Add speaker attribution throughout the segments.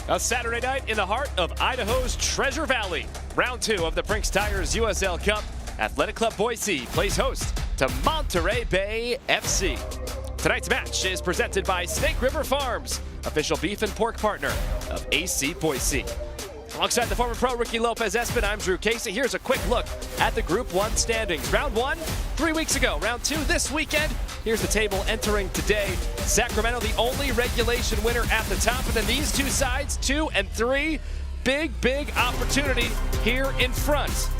Speaker 1: A Saturday night in the heart of Idaho's Treasure Valley. Round 2 of the Prinx Tires USL Cup. Athletic Club Boise plays host to Monterey Bay FC. Tonight's match is presented by Snake River Farms, official beef and pork partner of AC Boise. Alongside the former pro Ricky Lopez-Espin, I'm Drew Casey. Here's a quick look at the Group 1 standings. Round 1, 3 weeks ago. Round 2 this weekend. Here's the table entering today. Sacramento, the only regulation winner at the top. And then these two sides, 2 and 3. Big opportunity here in front.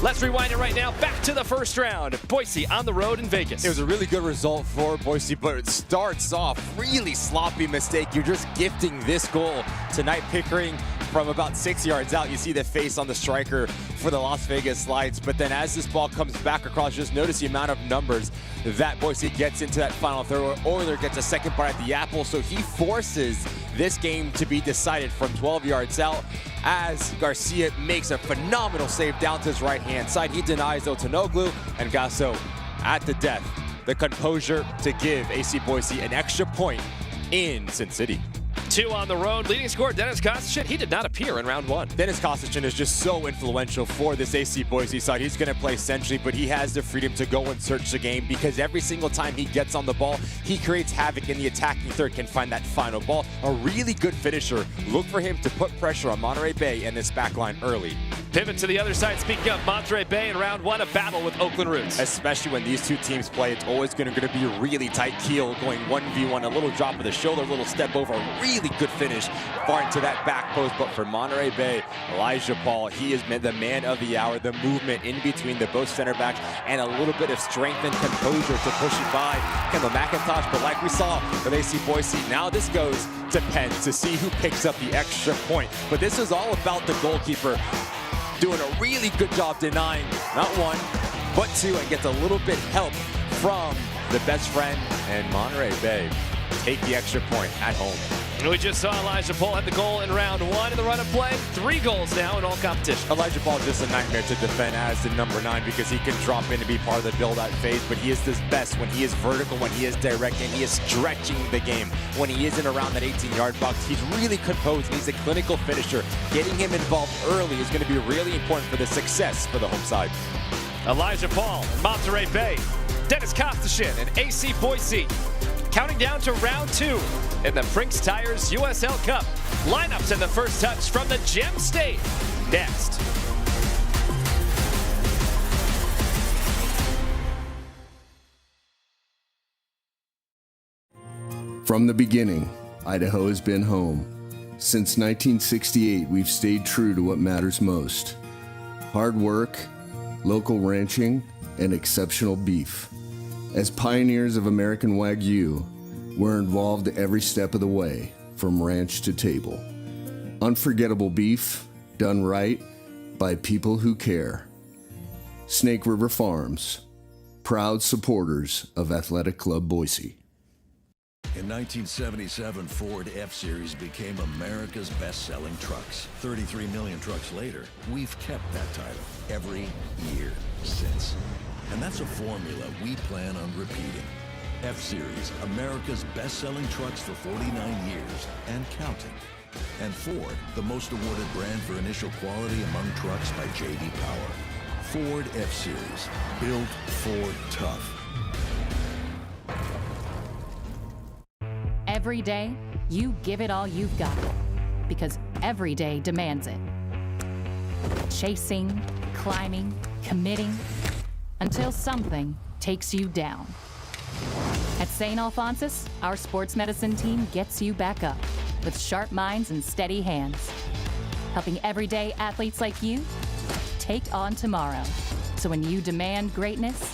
Speaker 1: Let's rewind it right now. Back to the first round. Boise on the road in Vegas.
Speaker 2: It was a really good result for Boise, but it starts off really sloppy mistake. You're just gifting this goal tonight. Pickering from about 6 yards out. You see the face on the striker for the Las Vegas Slides. But then as this ball comes back across, just notice the amount of numbers that Boise gets into that final third. Euler gets a second bite at the apple, so he forces this game to be decided from 12 yards out as Garcia makes a phenomenal save down to his right-hand side. He denies Otonoglu, and Gasso at the death. The composure to give AC Boise an extra point in Sin City.
Speaker 1: 2 on the road. Leading scorer Dennis Kostichin. He did not appear in round 1.
Speaker 2: Dennis Kostichin is just so influential for this AC Boise side. He's going to play centrally, but he has the freedom to go and search the game because every single time he gets on the ball, he creates havoc in the attacking third, can find that final ball. A really good finisher. Look for him to put pressure on Monterey Bay and this back line early.
Speaker 1: Pivot to the other side. Speaking of Monterey Bay in round 1, a battle with Oakland Roots.
Speaker 2: Especially when these two teams play, it's always going to be a really tight keel going 1v1. A little drop of the shoulder, a little step over, a really good finish far into that back post. But for Monterey Bay, Elijah Paul, he is the man of the hour. The movement in between the both center backs and a little bit of strength and composure to push it by Kendall McIntosh. But like we saw with AC Boise, now this goes to Penn to see who picks up the extra point. But this is all about the goalkeeper doing a really good job denying not one, but 2, and gets a little bit help from the best friend, and Monterey Bay take the extra point at home.
Speaker 1: We just saw Elijah Paul had the goal in round 1 in the run of play. 3 goals now in all competition.
Speaker 2: Elijah Paul is just a nightmare to defend as the number 9 because he can drop in to be part of the build-out phase, but he is his best when he is vertical, when he is direct, and he is stretching the game. When he isn't around that 18-yard box, he's really composed, and he's a clinical finisher. Getting him involved early is going to be really important for the success for the home side.
Speaker 1: Elijah Paul, Monterey Bay, Dennis Kostichin, and AC Boise. Counting down to round 2 in the Prinx Tires USL Cup. Lineups in the first touch from the Gem State. Next.
Speaker 3: From the beginning, Idaho has been home. Since 1968, we've stayed true to what matters most. Hard work, local ranching, and exceptional beef. As pioneers of American Wagyu, we're involved every step of the way, from ranch to table. Unforgettable beef, done right, by people who care. Snake River Farms, proud supporters of Athletic Club Boise.
Speaker 4: In 1977, Ford F-Series became America's best-selling trucks. 33 million trucks later, we've kept that title every year since. And that's a formula we plan on repeating. F-Series, America's best-selling trucks for 49 years and counting. And Ford, the most awarded brand for initial quality among trucks by J.D. Power. Ford F-Series, built Ford tough.
Speaker 5: Every day, you give it all you've got, because every day demands it. Chasing, climbing, committing, until something takes you down. At St. Alphonsus, our sports medicine team gets you back up with sharp minds and steady hands, helping everyday athletes like you take on tomorrow. So when you demand greatness,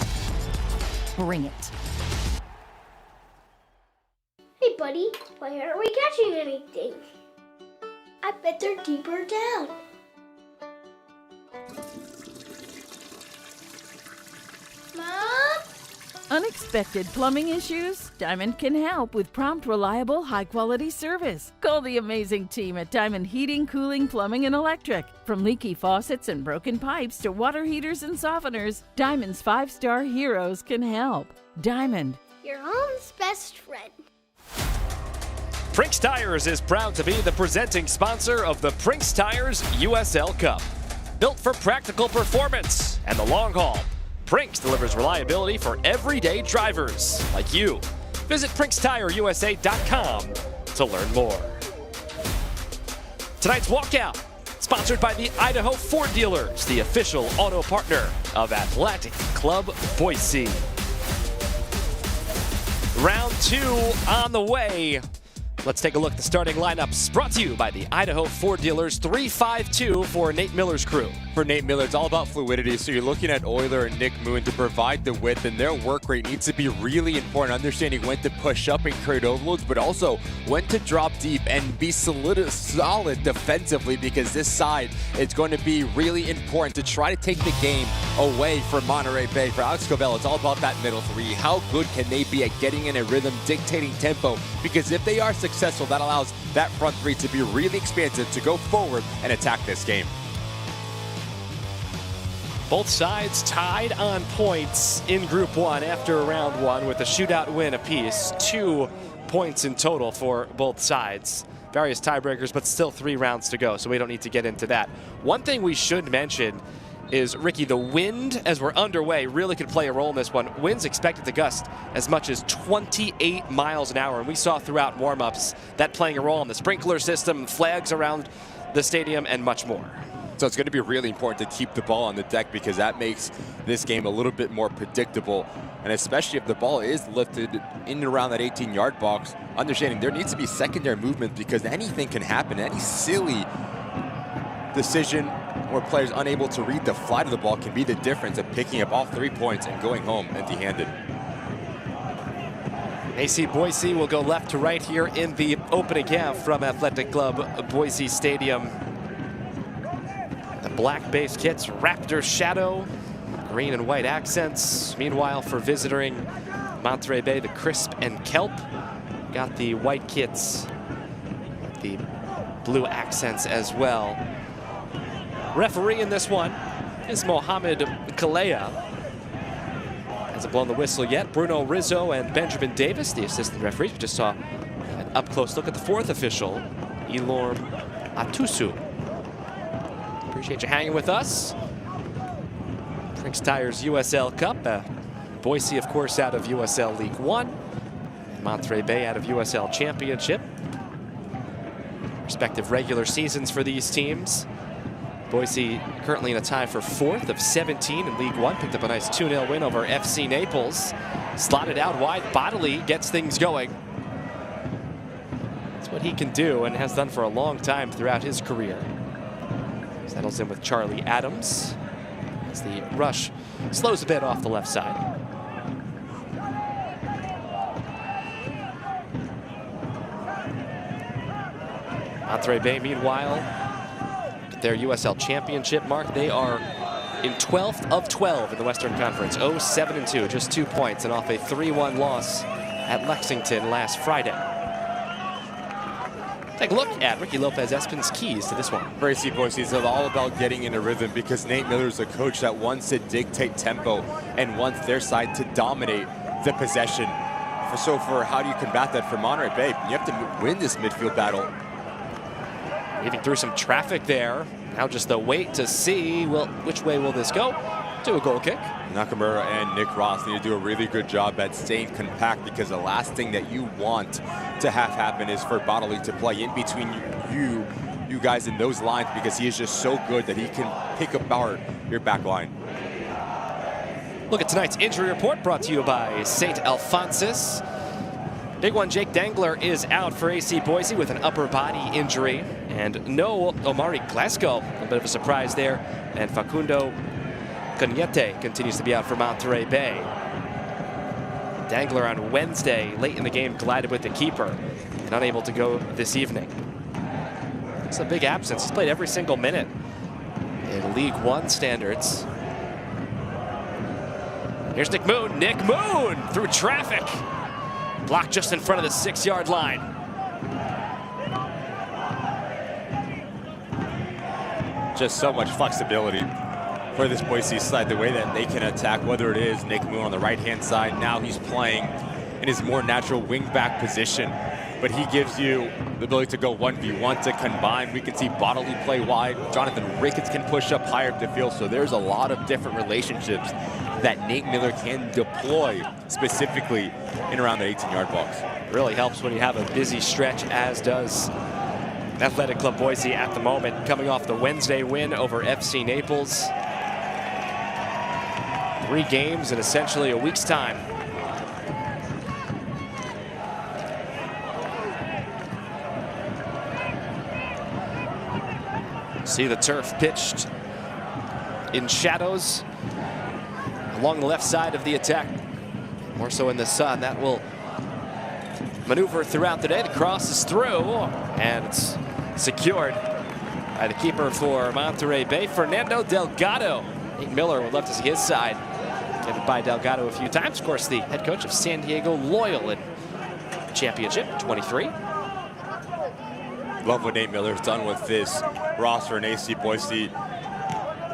Speaker 5: bring it.
Speaker 6: Hey buddy, why aren't we catching anything? I bet they're deeper down. Mom?
Speaker 7: Unexpected plumbing issues? Diamond can help with prompt, reliable, high-quality service. Call the amazing team at Diamond Heating, Cooling, Plumbing, and Electric. From leaky faucets and broken pipes to water heaters and softeners, Diamond's 5-star heroes can help. Diamond.
Speaker 6: Your home's best friend.
Speaker 1: Prinx Tires is proud to be the presenting sponsor of the Prinx Tires USL Cup. Built for practical performance and the long haul, Prinx delivers reliability for everyday drivers like you. Visit PrinxTireUSA.com to learn more. Tonight's walkout, sponsored by the Idaho Ford Dealers, the official auto partner of Athletic Club Boise. Round 2 on the way. Let's take a look at the starting lineups, brought to you by the Idaho Ford Dealers 3-5-2 for Nate Miller's crew.
Speaker 2: For Nate Miller, it's all about fluidity, so you're looking at Euler and Nick Moon to provide the width, and their work rate needs to be really important, understanding when to push up and create overloads, but also when to drop deep and be solid defensively, because this side is going to be really important to try to take the game away from Monterey Bay. For Alex Covell, it's all about that middle three. How good can they be at getting in a rhythm, dictating tempo? Because if they are successful, that allows that front three to be really expansive, to go forward and attack this game.
Speaker 1: Both sides tied on points in Group 1 after round 1 with a shootout win apiece. 2 points in total for both sides. Various tiebreakers, but still 3 rounds to go, so we don't need to get into that. One thing we should mention is, Ricky, the wind as we're underway really could play a role in this one. Winds expected to gust as much as 28 miles an hour, and we saw throughout warm-ups that playing a role in the sprinkler system, flags around the stadium, and much more.
Speaker 2: So it's going to be really important to keep the ball on the deck, because that makes this game a little bit more predictable. And especially if the ball is lifted in and around that 18-yard box, understanding there needs to be secondary movement, because anything can happen. Any silly decision where players unable to read the flight of the ball can be the difference of picking up all 3 points and going home empty-handed.
Speaker 1: AC Boise will go left to right here in the opening half from Athletic Club Boise Stadium. The black base kits, Raptor Shadow, green and white accents. Meanwhile, for visiting Monterey Bay, the crisp and kelp. Got the white kits, the blue accents as well. Referee in this one is Mohamed Kalea. Hasn't blown the whistle yet. Bruno Rizzo and Benjamin Davis, the assistant referees. We just saw an up-close look at the 4th official, Ilorm Atusu. Appreciate you hanging with us. Prinx Tires USL Cup. Boise, of course, out of USL League One. Monterey Bay out of USL Championship. Respective regular seasons for these teams. Boise currently in a tie for 4th of 17 in League One. Picked up a nice 2-0 win over FC Naples. Slotted out wide. Bodily gets things going. That's what he can do and has done for a long time throughout his career. Settles in with Charlie Adams as the rush slows a bit off the left side. Monterey Bay, meanwhile, at their USL Championship mark, they are in 12th of 12 in the Western Conference. 0-7-2, just 2 points, and off a 3-1 loss at Lexington last Friday. Take a look at Ricky Lopez-Espin's keys to this one.
Speaker 2: For AC Boise, it's all about getting in a rhythm, because Nate Miller is a coach that wants to dictate tempo and wants their side to dominate the possession. So for how do you combat that for Monterey Bay? You have to win this midfield battle.
Speaker 1: Weaving through some traffic there. Now just the wait to see which way will this go. To a goal kick.
Speaker 2: Nakamura and Nick Ross need to do a really good job at staying compact, because the last thing that you want to have happen is for Bodily to play in between you guys in those lines, because he is just so good that he can pick apart your back line.
Speaker 1: Look at tonight's injury report, brought to you by St. Alphonsus. Big one, Jake Dangler is out for AC Boise with an upper body injury. And no Omari Glasgow, a bit of a surprise there. And Facundo Cañete continues to be out for Monterey Bay. Dangler on Wednesday, late in the game, collided with the keeper and unable to go this evening. It's a big absence. He's played every single minute in League One standards. Here's Nick Moon. Nick Moon through traffic. Blocked just in front of the 6-yard line.
Speaker 2: Just so much flexibility for this Boise side, the way that they can attack, whether it is Nick Moon on the right-hand side. Now he's playing in his more natural wing-back position. but he gives you the ability to go 1v1 to combine. We can see Bodily play wide. Jonathan Ricketts can push up higher up the field. So there's a lot of different relationships that Nate Miller can deploy specifically in around the 18-yard box.
Speaker 1: Really helps when you have a busy stretch, as does Athletic Club Boise at the moment, coming off the Wednesday win over FC Naples. 3 games in essentially a week's time. See the turf pitched in shadows along the left side of the attack. More so in the sun. That will maneuver throughout the day. The cross is through, and it's secured by the keeper for Monterey Bay, Fernando Delgado. Nate Miller would love to see his side given by Delgado a few times. Of course, the head coach of San Diego Loyal in Championship 23.
Speaker 2: Love what Nate Miller's done with this roster in AC Boise.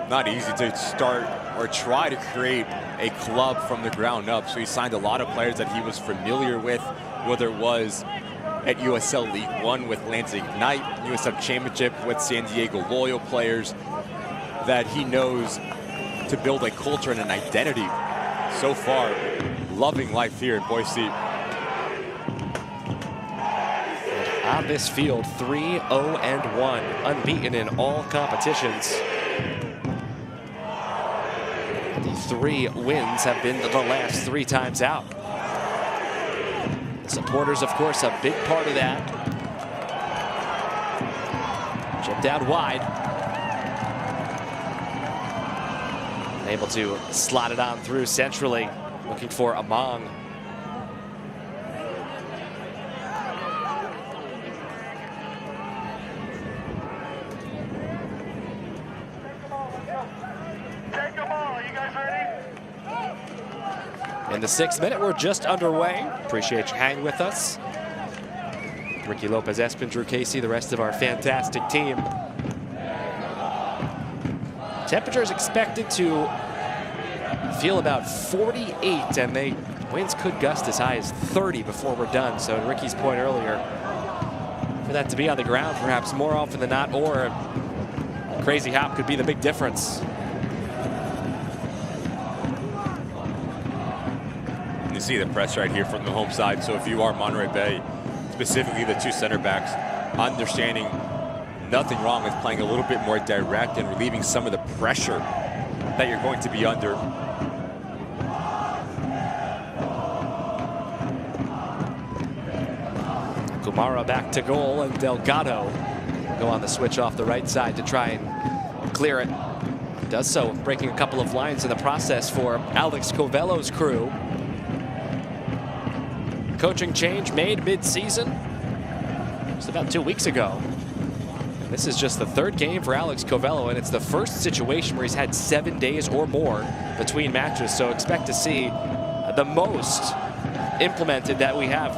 Speaker 2: Not easy to start or try to create a club from the ground up. So he signed a lot of players that he was familiar with, whether it was at USL League One with Lansing Knight, USL Championship with San Diego Loyal players that he knows to build a culture and an identity. So far, loving life here in Boise.
Speaker 1: On this field, 3-0-1, unbeaten in all competitions. The 3 wins have been the last 3 times out. The supporters, of course, a big part of that. Chipped out wide. Able to slot it on through centrally, looking for Among. In the 6th minute, we're just underway. Appreciate you hanging with us. Ricky Lopez, Espen, Drew Casey, the rest of our fantastic team. Temperature is expected to feel about 48, and winds could gust as high as 30 before we're done. So to Ricky's point earlier, for that to be on the ground perhaps more often than not, or a crazy hop could be the big difference.
Speaker 2: You see the press right here from the home side. So if you are Monterey Bay, specifically the 2 center backs, understanding nothing wrong with playing a little bit more direct and relieving some of the pressure that you're going to be under.
Speaker 1: Kumara back to goal, and Delgado go on the switch off the right side to try and clear it. Does so, breaking a couple of lines in the process for Alex Covello's crew. Coaching change made mid-season, just about 2 weeks ago. And this is just the 3rd game for Alex Covello, and it's the first situation where he's had 7 days or more between matches. So expect to see the most implemented that we have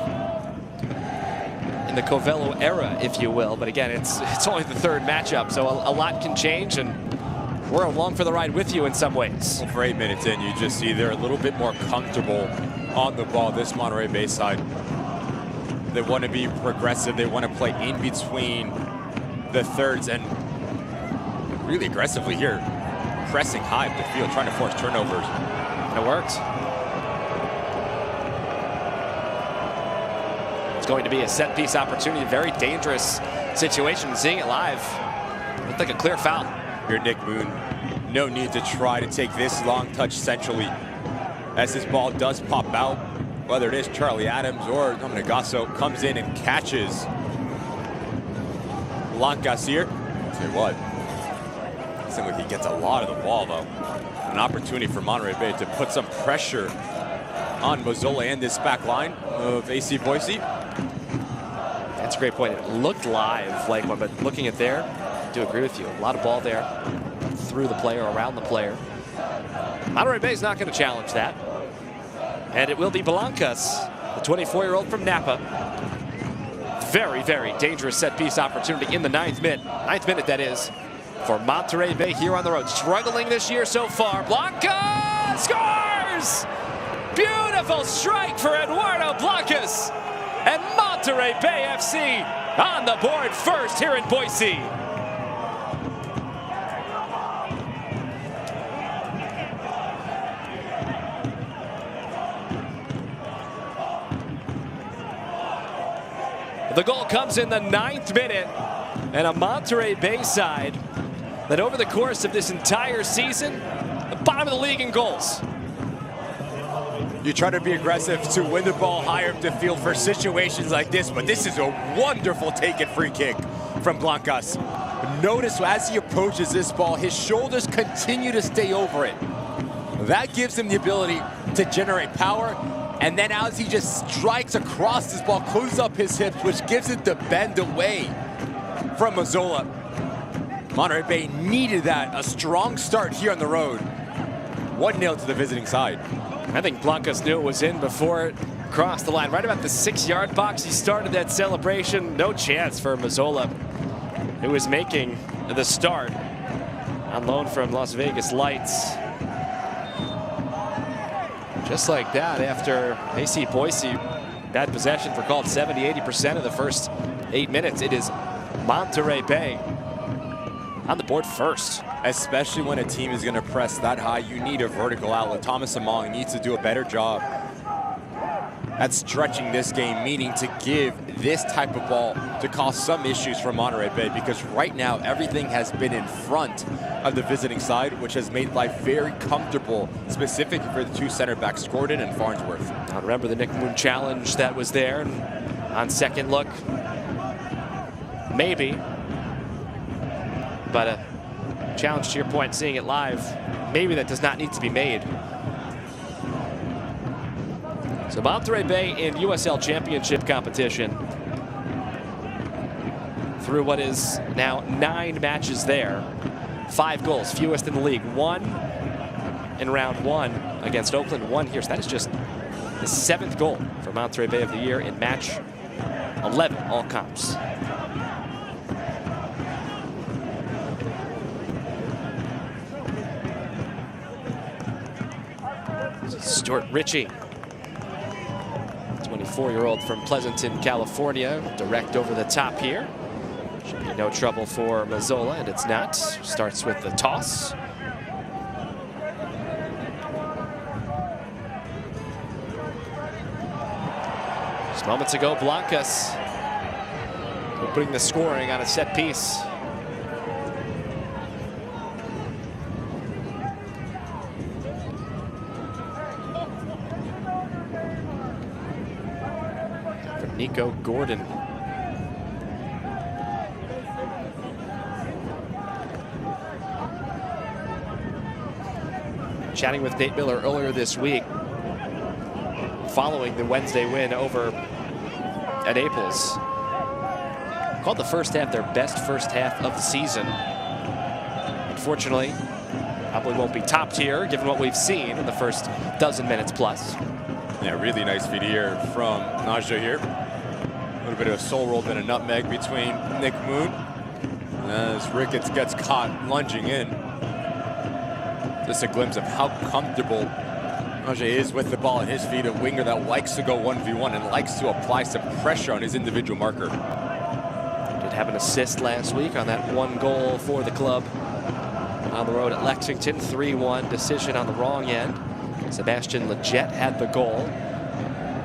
Speaker 1: in the Covello era, if you will. But again, it's only the 3rd matchup, so a lot can change, and we're along for the ride with you in some ways.
Speaker 2: Well, for 8 minutes in, you just see they're a little bit more comfortable on the ball, this Monterey Bay side. They want to be progressive. They want to play in between the thirds and really aggressively here, pressing high up the field, trying to force turnovers.
Speaker 1: And it worked. It's going to be a set piece opportunity, very dangerous situation. Seeing it live, looked like a clear foul.
Speaker 2: Here, Nick Moon, no need to try to take this long touch centrally as this ball does pop out, whether it is Charlie Adams or Dominigasso comes in and catches Blancas here. I'll tell you what, it seems like he gets a lot of the ball though. An opportunity for Monterey Bay to put some pressure on Mazzola and this back line of AC Boise.
Speaker 1: That's a great point. It looked live like one, but looking at there, I do agree with you. A lot of ball there through the player, around the player. Monterey Bay is not going to challenge that. And it will be Blancas, the 24-year-old from Napa. Very, very dangerous set-piece opportunity in the 9th minute. 9th minute, that is, for Monterey Bay here on the road. Struggling this year so far. Blancas scores! Beautiful strike for Eduardo Blancas. And Monterey Monterey Bay FC on the board first here in Boise. The goal comes in the 9th minute, and a Monterey Bay side that over the course of this entire season, the bottom of the league in goals.
Speaker 2: You try to be aggressive to win the ball higher up the field for situations like this, but this is a wonderful taken free kick from Blancas. Notice as he approaches this ball, his shoulders continue to stay over it. That gives him the ability to generate power, and then as he just strikes across this ball, closes up his hips, which gives it the bend away from Mazzola. Monterey Bay needed that, a strong start here on the road. 1-0 to the visiting side.
Speaker 1: I think Blancas knew it was in before it crossed the line. Right about the 6-yard box, he started that celebration. No chance for Mazzola, who was making the start on loan from Las Vegas Lights. Just like that, after AC Boise had possession for called 70-80% of the first 8 minutes, it is Monterey Bay on the board first.
Speaker 2: Especially when a team is going to press that high, you need a vertical outlet. Thomas Among needs to do a better job at stretching this game, meaning to give this type of ball to cause some issues for Monterey Bay, because right now everything has been in front of the visiting side, which has made life very comfortable, specifically for the two center backs, Gordon and Farnsworth.
Speaker 1: I remember the Nick Moon challenge that was there, and on second look, maybe, but a challenge to your point, seeing it live, maybe that does not need to be made. So Monterey Bay in USL Championship competition through what is now 9 matches there. 5 goals, fewest in the league. 1 in round 1 against Oakland, 1 here. So that is just the 7th goal for Monterey Bay of the year in match 11 all comps. Stuart Ritchie, 24-year-old from Pleasanton, California, direct over the top here. Should be no trouble for Mazzola, and it's not. Starts with the toss. Just moments ago, Blancas putting the scoring on a set piece. Nico Gordon. Chatting with Nate Miller earlier this week, following the Wednesday win over at Naples. Called the first half their best first half of the season. Unfortunately, probably won't be top tier given what we've seen in the first dozen minutes plus.
Speaker 2: Yeah, really nice feed here from Najo here. A little bit of a soul roll and a nutmeg between Nick Moon as Ricketts gets caught lunging in. Just a glimpse of how comfortable Najo is with the ball at his feet. A winger that likes to go 1v1 and likes to apply some pressure on his individual marker.
Speaker 1: Did have an assist last week on that 1 goal for the club on the road at Lexington. 3-1 decision on the wrong end. Sebastian Leggett had the goal.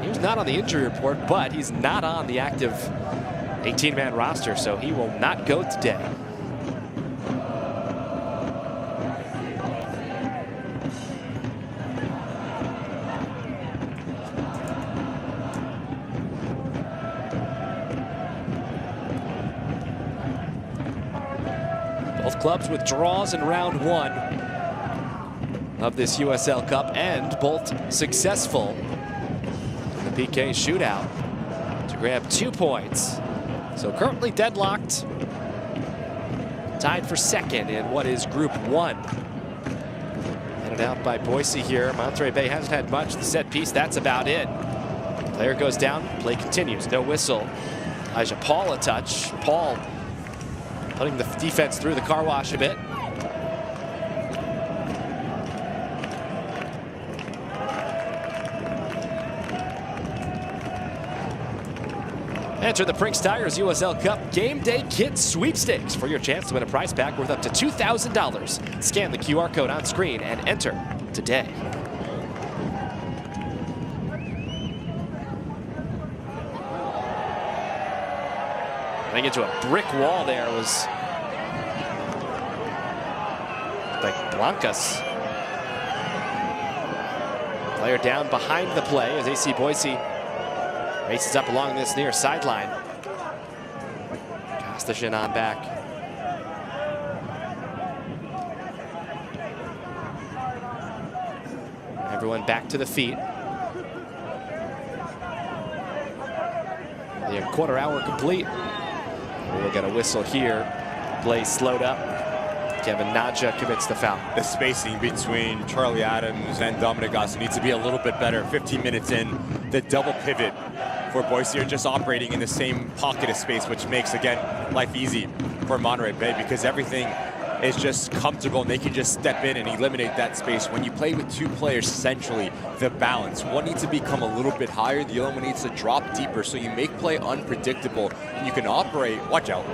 Speaker 1: He was not on the injury report, but he's not on the active 18-man roster, so he will not go today. Both clubs with draws in round 1 of this USL Cup, and both successful in the PK shootout to grab 2 points. So currently deadlocked, tied for second in what is Group 1. Headed out by Boise here. Monterey Bay hasn't had much. The set piece, that's about it. Player goes down, play continues, no whistle. Elijah Paul a touch. Paul putting the defense through the car wash a bit. Enter the Prinx Tires USL Cup Game Day Kit Sweepstakes for your chance to win a prize pack worth up to $2,000. Scan the QR code on screen and enter today. Running into a brick wall there was like Blancas. Player down behind the play as AC Boise races up along this near sideline. Kostashin on back. Everyone back to the feet. The quarter hour complete. We'll get a whistle here. Play slowed up. Kevin Nadja commits the foul.
Speaker 2: The spacing between Charlie Adams and Dominic Goss needs to be a little bit better. 15 minutes in, the double pivot for Boise are just operating in the same pocket of space, which makes, again, life easy for Monterey Bay because everything is just comfortable and they can just step in and eliminate that space. When you play with two players centrally, the balance, one needs to become a little bit higher, the other one needs to drop deeper, so you make play unpredictable and you can operate. Watch out.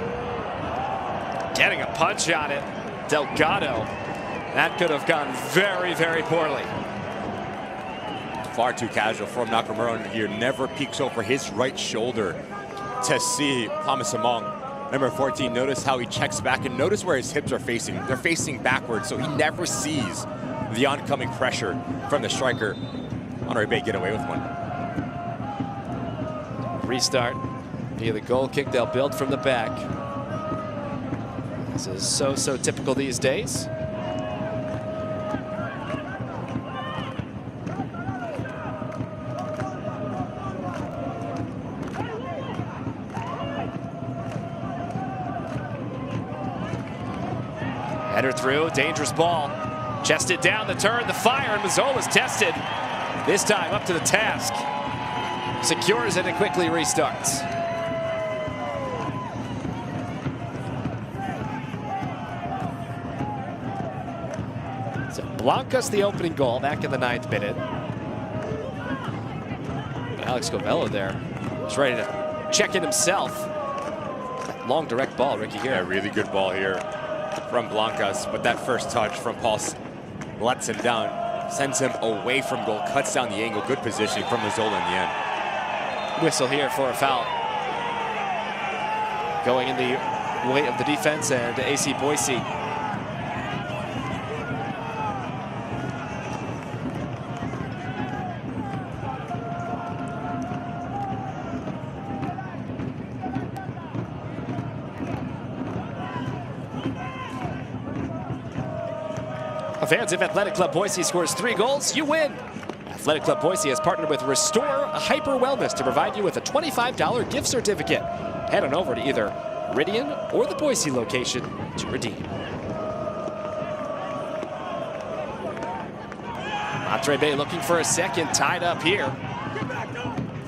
Speaker 1: Getting a punch on it. Delgado. That could have gone very, very poorly.
Speaker 2: Far too casual from Nakamura here. Never peeks over his right shoulder to see Thomas Among. Number 14, notice how he checks back and notice where his hips are facing. They're facing backwards, so he never sees the oncoming pressure from the striker. Monterey Bay get away with one.
Speaker 1: Restart via the goal kick. They'll build from the back. This is so typical these days. Header through, dangerous ball. Chested down, the turn, the fire, and Mazzola's tested. This time up to the task. Secures it and quickly restarts. So Blancas the opening goal back in the 9th minute. But Alex Covello there was ready to check in himself. That long direct ball, Ricky here.
Speaker 2: Yeah, really good ball here from Blancas, but that first touch from Paul lets him down, sends him away from goal, cuts down the angle. Good positioning from Mazzola in the end.
Speaker 1: Whistle here for a foul. Going in the way of the defense and AC Boise. Fans, if Athletic Club Boise scores 3 goals, you win. Athletic Club Boise has partnered with Restore Hyper Wellness to provide you with a $25 gift certificate. Head on over to either Meridian or the Boise location to redeem. Monterey Bay looking for a second, tied up here.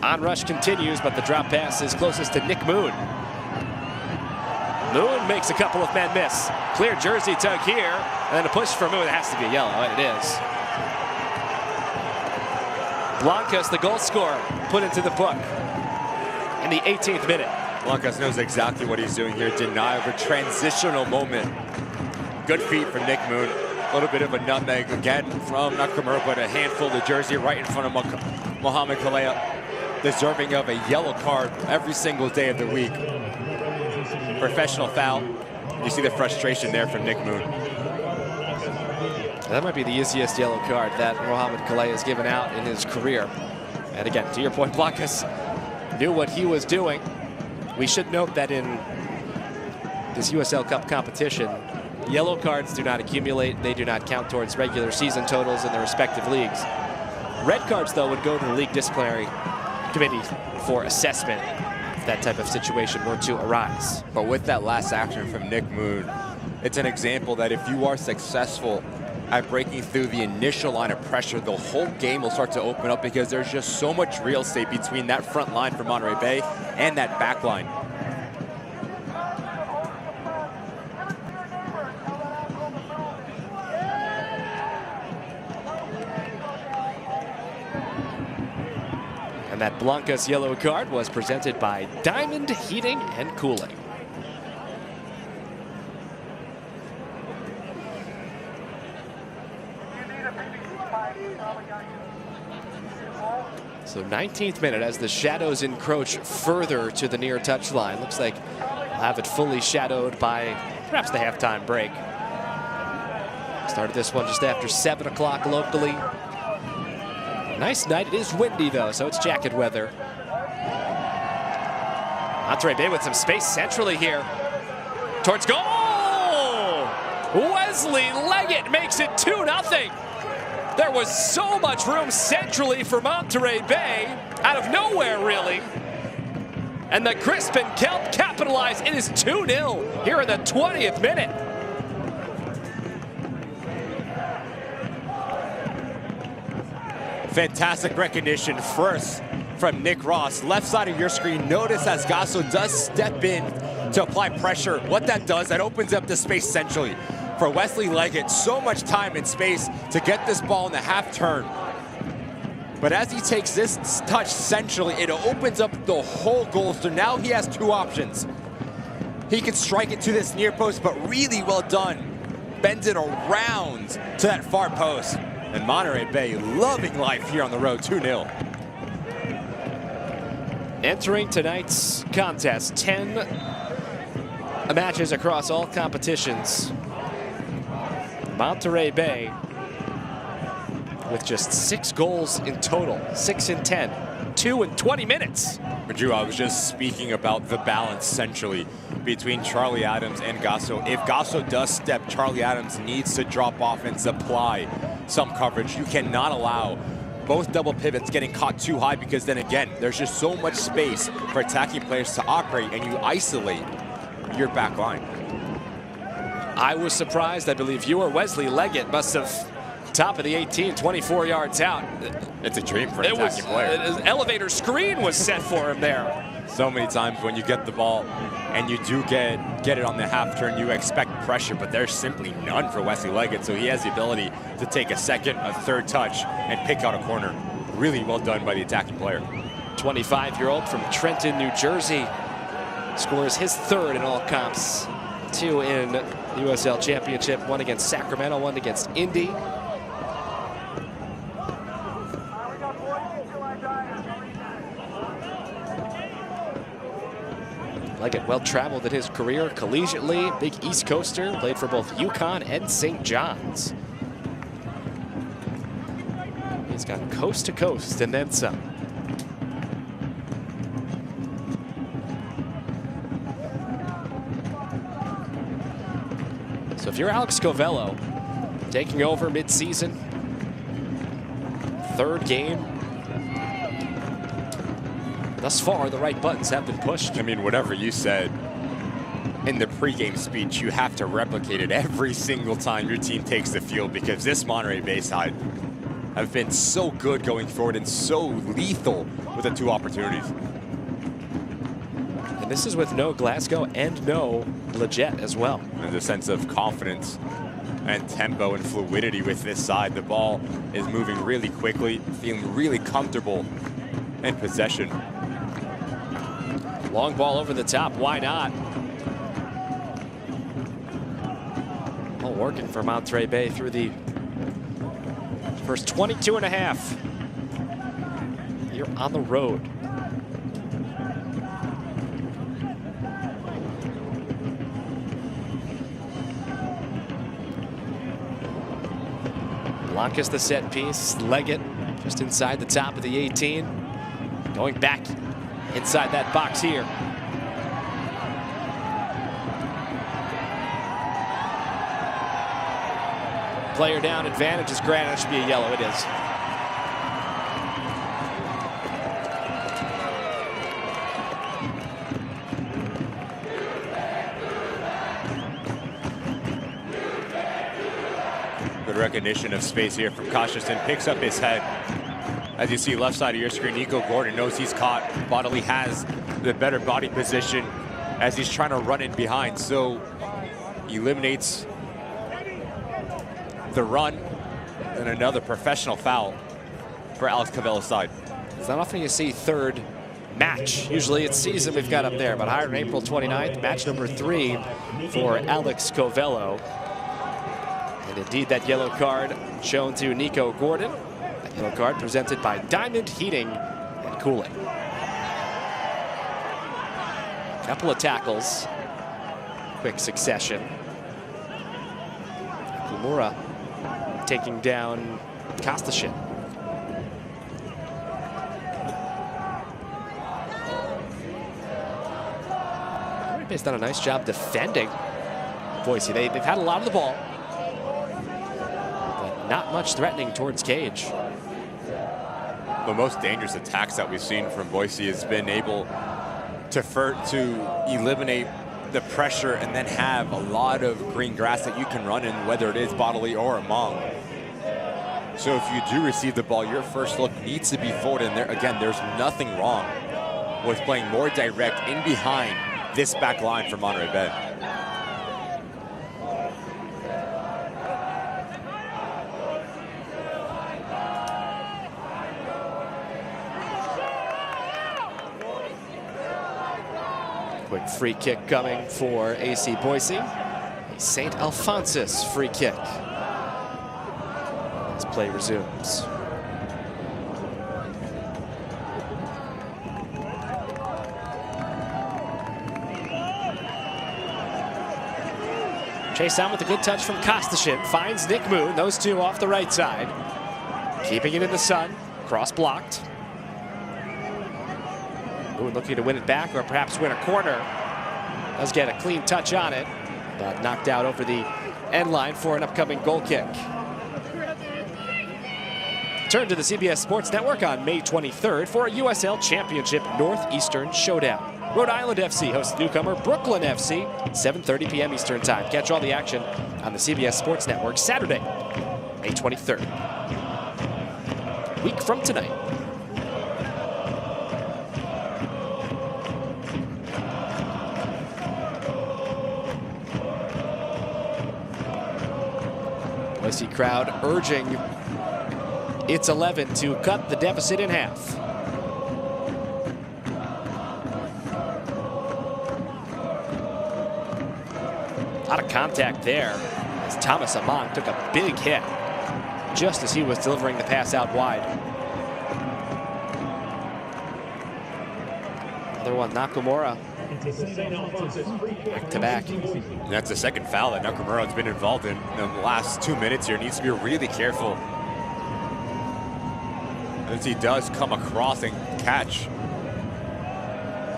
Speaker 1: Onrush continues, but the drop pass is closest to Nick Moon. Moon makes a couple of men miss. Clear jersey tug here, and then a push for Moon. It has to be yellow, and it is. Blancas, the goal scorer, put into the book in the 18th minute.
Speaker 2: Blancas knows exactly what he's doing here. Denial of a transitional moment. Good feet from Nick Moon. A little bit of a nutmeg again from Nakamura, but a handful of the jersey right in front of Mohamed Kalea. Deserving of a yellow card every single day of the week. Professional foul. You see the frustration there from Nick Moon.
Speaker 1: That might be the easiest yellow card that Mohamed Kalea has given out in his career. And again, to your point, Blancas knew what he was doing. We should note that in this USL Cup competition, yellow cards do not accumulate. They do not count towards regular season totals in their respective leagues. Red cards, though, would go to the league disciplinary committee for assessment if that type of situation were to arise.
Speaker 2: But with that last action from Nick Moon, it's an example that if you are successful at breaking through the initial line of pressure, the whole game will start to open up because there's just so much real estate between that front line for Monterey Bay and that back line.
Speaker 1: And that Blancas yellow card was presented by Diamond Heating and Cooling. So 19th minute as the shadows encroach further to the near touchline. Looks like we'll have it fully shadowed by perhaps the halftime break. Started this one just after 7 o'clock locally. Nice night. It is windy though, so it's jacket weather. Monterey Bay with some space centrally here. Towards goal! Wesley Leggett makes it 2-0. There was so much room centrally for Monterey Bay, out of nowhere really. And the Crispin Kelp capitalize. It is 2-0 here in the 20th minute.
Speaker 2: Fantastic recognition first from Nick Ross. Left side of your screen, notice as Gasso does step in to apply pressure. What that does, that opens up the space centrally for Wesley Leggett. So much time and space to get this ball in the half turn. But as he takes this touch centrally, it opens up the whole goal. So now he has two options. He can strike it to this near post, but really well done. Bends it around to that far post. And Monterey Bay loving life here on the road, 2-0.
Speaker 1: Entering tonight's contest, 10 matches across all competitions. Monterey Bay with just 6 goals in total, 6 in 10, 2 in 20 minutes.
Speaker 2: Drew, I was just speaking about the balance centrally between Charlie Adams and Gasso. If Gasso does step, Charlie Adams needs to drop off and supply some coverage. You cannot allow both double pivots getting caught too high, because then again, there's just so much space for attacking players to operate, and you isolate your back line.
Speaker 1: I was surprised. I believe you or Wesley Leggett must have top of the 18, 24 yards out.
Speaker 2: It's a dream for an attacking player.
Speaker 1: An elevator screen was set for him there.
Speaker 2: So many times when you get the ball and you do get it on the half turn, you expect pressure, but there's simply none for Wesley Leggett. So he has the ability to take a second, a third touch, and pick out a corner. Really well done by the attacking player.
Speaker 1: 25-year-old from Trenton, New Jersey, scores his 3rd in all comps. 2 in the USL Championship, 1 against Sacramento, 1 against Indy. Leggett well-traveled in his career collegiately, big East Coaster, played for both UConn and St. John's. He's gone coast to coast and then some. So if you're Alex Covello, taking over mid-season, 3rd game, thus far, the right buttons have been pushed.
Speaker 2: I mean, whatever you said in the pregame speech, you have to replicate it every single time your team takes the field, because this Monterey Bay side have been so good going forward and so lethal with the 2 opportunities.
Speaker 1: And this is with no Glasgow and no Leggett as well.
Speaker 2: There's a sense of confidence and tempo and fluidity with this side. The ball is moving really quickly, feeling really comfortable in possession.
Speaker 1: Long ball over the top, why not? All working for Monterey Bay through the first 22 and a half. Here on the road. Blancas the set piece, Leggett just inside the top of the 18. Going back inside that box here. Player down, advantage is granted. It should be a yellow. It is.
Speaker 2: Good recognition of space here from Cautiouson. Picks up his head. As you see left side of your screen, Nico Gordon knows he's caught. Bodily has the better body position as he's trying to run in behind. So eliminates the run, and another professional foul for Alex Covello's side.
Speaker 1: It's not often you see third match. Usually it's season we've got up there, but hired on April 29th, match number 3 for Alex Covello. And indeed that yellow card shown to Nico Gordon. That yellow card presented by Diamond Heating and Cooling. Couple of tackles, quick succession. Kumura taking down Kostashin. He's done a nice job defending Boise. They've had a lot of the ball, but not much threatening towards Cage.
Speaker 2: The most dangerous attacks that we've seen from Boise has been able to eliminate the pressure and then have a lot of green grass that you can run in, whether it is Bodily or Among. So if you do receive the ball, your first look needs to be forward. And there, again, there's nothing wrong with playing more direct in behind this back line for Monterey Bay.
Speaker 1: Quick free kick coming for AC Boise. A St. Alphonsus free kick. As play resumes. Chase down with a good touch from Kostashin. Finds Nick Moon. Those two off the right side. Keeping it in the sun. Cross blocked. Moon looking to win it back or perhaps win a corner. Does get a clean touch on it, but knocked out over the end line for an upcoming goal kick. Turn to the CBS Sports Network on May 23rd for a USL Championship Northeastern Showdown. Rhode Island FC hosts newcomer Brooklyn FC, 7:30 p.m. Eastern Time. Catch all the action on the CBS Sports Network Saturday, May 23rd. A week from tonight. Boise crowd urging its 11 to cut the deficit in half. A lot of contact there as Thomas Among took a big hit just as he was delivering the pass out wide. Another one, Nakamura. Back to back.
Speaker 2: And that's the second foul that Nakamura has been involved in the last 2 minutes here. Needs to be really careful as he does come across and catch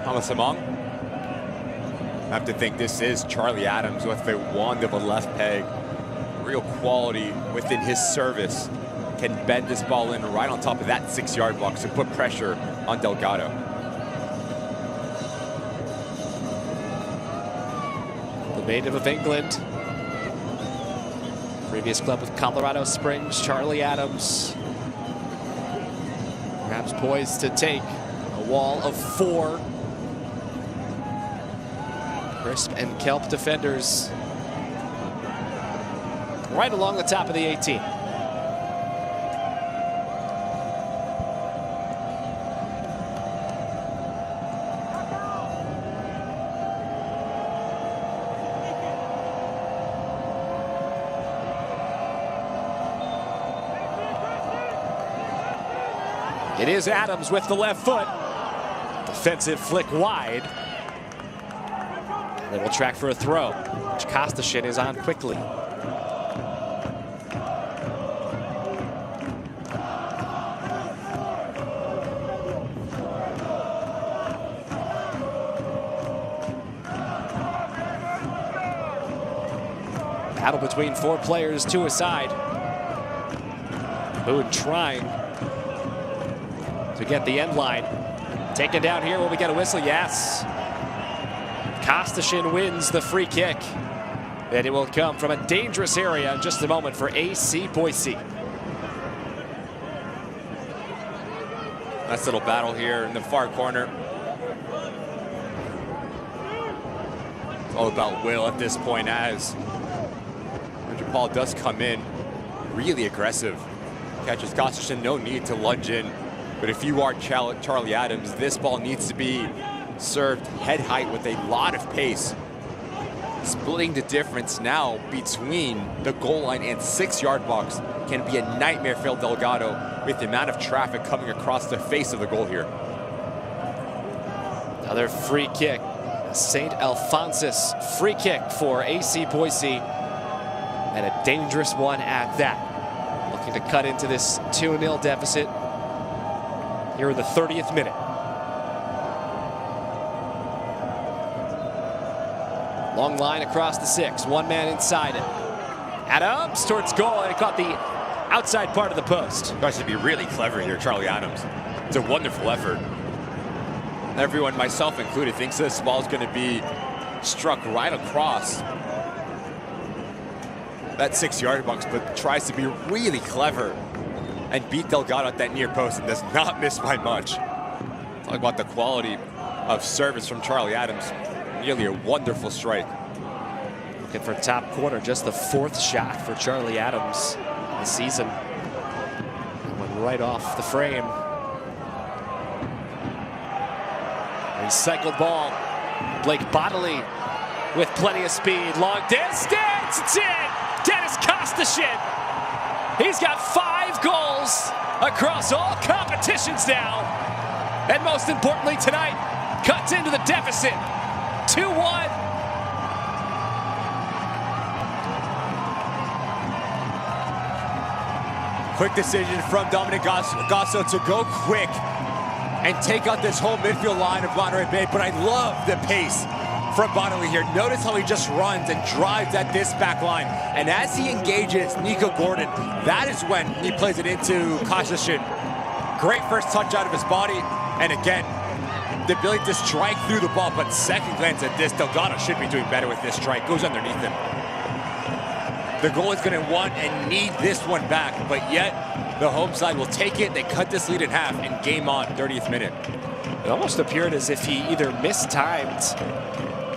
Speaker 2: Thomas Among. I have to think this is Charlie Adams with a wand of a left peg. Real quality within his service. Can bend this ball in right on top of that 6-yard box and put pressure on Delgado.
Speaker 1: The native of England. Previous club with Colorado Springs, Charlie Adams. Perhaps poised to take a wall of 4. Crisp and Kelp defenders right along the top of the 18. It is Adams with the left foot. Defensive flick wide. They will track for a throw, which Kostashin is on quickly. Battle between 4 players, 2 aside. Boone trying to get the end line. Taken down here. Will we get a whistle? Yes. Kostashin wins the free kick. And it will come from a dangerous area in just a moment for AC Boise.
Speaker 2: Nice little battle here in the far corner. It's all about will at this point as Andrew Paul does come in really aggressive. Catches Kostashin, no need to lunge in. But if you are Charlie Adams, this ball needs to be served head height with a lot of pace. Splitting the difference now between the goal line and 6-yard box can be a nightmare for Delgado with the amount of traffic coming across the face of the goal here.
Speaker 1: Another free kick. St. Alphonsus free kick for AC Boise, and a dangerous one at that. Looking to cut into this 2-0 deficit here in the 30th minute. Long line across the 6, one man inside it. Adams towards goal, and it caught the outside part of the post.
Speaker 2: Tries to be really clever here, Charlie Adams. It's a wonderful effort. Everyone, myself included, thinks this ball is going to be struck right across that 6-yard box, but tries to be really clever and beat Delgado at that near post and does not miss by much. Talk about the quality of service from Charlie Adams. Nearly a wonderful strike.
Speaker 1: Looking for top corner, just the 4th shot for Charlie Adams this season. Went right off the frame. Recycled ball. Blake Bodley with plenty of speed. Long distance. It's in. Dennis Kostashin. He's got 5 goals across all competitions now. And most importantly tonight, cuts into the deficit. 2-1.
Speaker 2: Quick decision from Dominic Gasso to go quick and take out this whole midfield line of Monterey Bay, but I love the pace from Bodley here. Notice how he just runs and drives at this back line. And as he engages Nico Gordon, that is when he plays it into Kostashin. Great first touch out of his body, and again, the ability to strike through the ball, but second glance at this, Delgado should be doing better with this strike. Goes underneath him. The goal is going to want and need this one back, but yet the home side will take it. They cut this lead in half, and game on, 30th minute.
Speaker 1: It almost appeared as if he either mistimed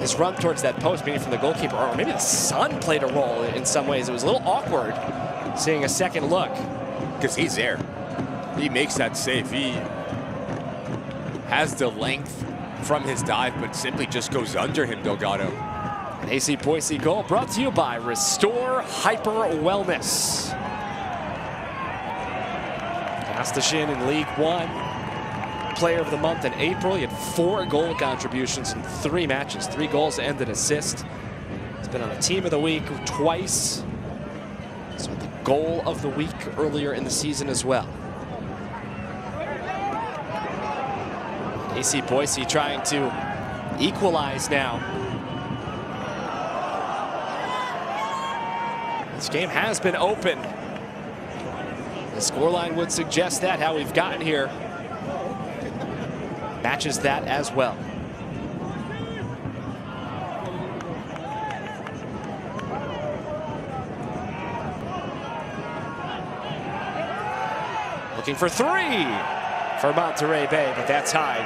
Speaker 1: his run towards that post, maybe from the goalkeeper, or maybe the sun played a role in some ways. It was a little awkward seeing a second look.
Speaker 2: Because he's there. He makes that save. He has the length from his dive, but simply just goes under him, Delgado.
Speaker 1: An AC Boise goal brought to you by Restore Hyper Wellness. Kostashin in League One, Player of the Month in April. He had 4 goal contributions in 3 matches, 3 goals and an assist. He's been on the Team of the Week twice. So the Goal of the Week earlier in the season as well. AC Boise trying to equalize now. This game has been open. The scoreline would suggest that. How we've gotten here matches that as well. Looking for 3 for Monterey Bay, but that's high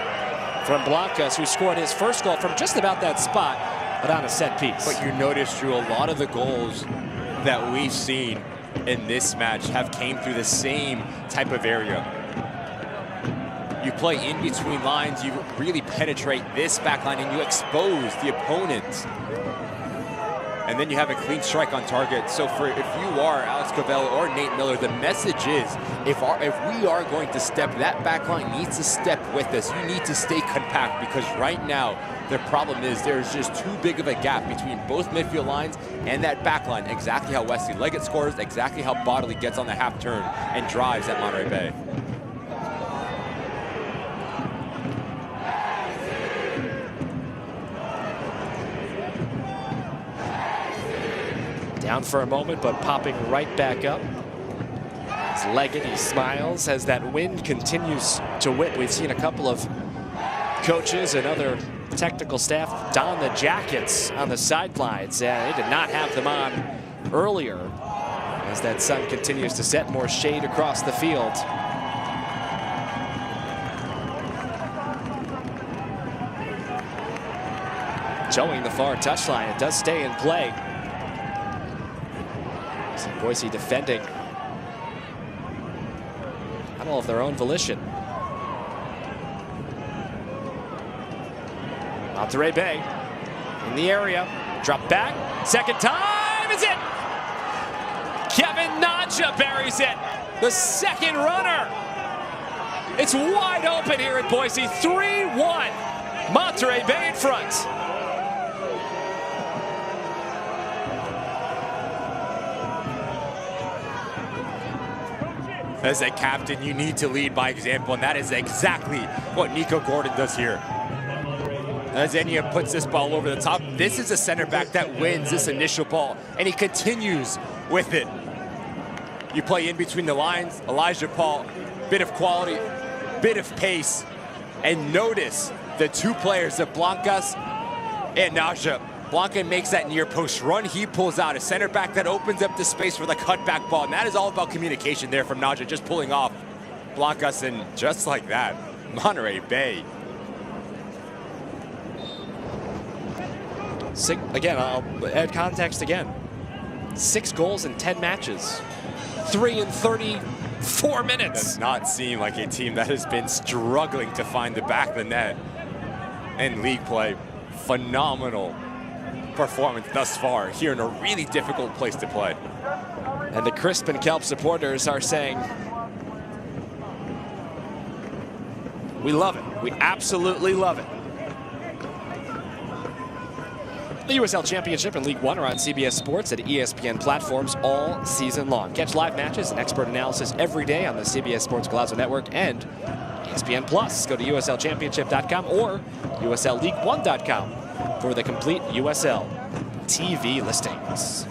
Speaker 1: from Blancas, who scored his first goal from just about that spot, but on a set piece.
Speaker 2: But you notice, Drew, a lot of the goals that we've seen in this match have came through the same type of area. You play in between lines, you really penetrate this back line, and you expose the opponent. And then you have a clean strike on target. So if you are Alex Covello or Nate Miller, the message is, if we are going to step, that back line needs to step with us. You need to stay compact, because right now, the problem is there's just too big of a gap between both midfield lines and that back line. Exactly how Wesley Leggett scores, exactly how Bodley gets on the half turn and drives at Monterey Bay.
Speaker 1: Down for a moment, but popping right back up. As Leggett, he smiles as that wind continues to whip. We've seen a couple of coaches and other technical staff don the jackets on the sidelines. They did not have them on earlier. As that sun continues to set, more shade across the field. Showing the far touchline, it does stay in play. Boise defending, not all of their own volition. Monterey Bay in the area. Drop back. Second time is it. Kevin Naja buries it. The second runner. It's wide open here at Boise. 3-1. Monterey Bay in front.
Speaker 2: As a captain, you need to lead by example, and that is exactly what Nico Gordon does here. As Enya puts this ball over the top, this is a center back that wins this initial ball, and he continues with it. You play in between the lines, Elijah Paul, bit of quality, bit of pace, and notice the two players of Blancas and Naja. Blanca makes that near post run. He pulls out a center back that opens up the space for the cutback ball. And that is all about communication there from Naja, just pulling off Blancas, and just like that, Monterey Bay.
Speaker 1: Again, I'll add context again. 6 goals in 10 matches. 3 in 34 minutes.
Speaker 2: Does not seem like a team that has been struggling to find the back of the net in league play. Phenomenal performance thus far here in a really difficult place to play.
Speaker 1: And the Crisp and Kelp supporters are saying, we love it. We absolutely love it. The USL Championship and League One are on CBS Sports and ESPN platforms all season long. Catch live matches and expert analysis every day on the CBS Sports Golazo Network and ESPN Plus. Go to USLChampionship.com or USLLeague1.com for the complete USL TV listings.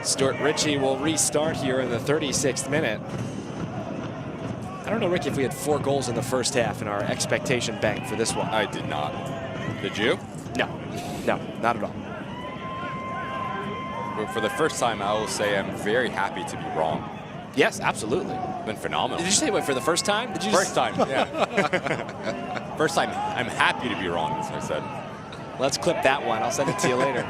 Speaker 1: Stuart Ritchie will restart here in the 36th minute. I don't know, Rick, if we had 4 goals in the first half in our expectation bank for this one.
Speaker 2: I did not. Did you?
Speaker 1: No, not at all.
Speaker 2: But for the first time, I will say I'm very happy to be wrong.
Speaker 1: Yes, absolutely.
Speaker 2: Been phenomenal.
Speaker 1: Did you say what, for the first time? Did you
Speaker 2: First time, yeah. First time, I'm happy to be wrong, as I said.
Speaker 1: Let's clip that one. I'll send it to you later.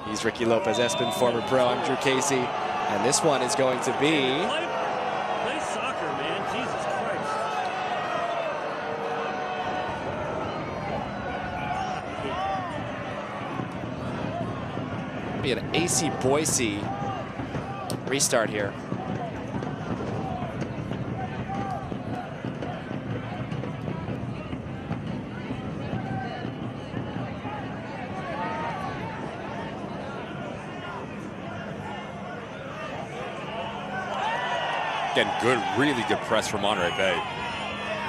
Speaker 1: He's Ricky Lopez Espin, former pro. I'm Drew Casey. And this one is going to be...
Speaker 8: Play soccer, man. Jesus Christ.
Speaker 1: Be an AC Boise restart here.
Speaker 2: Again, good, really good press from Monterey Bay,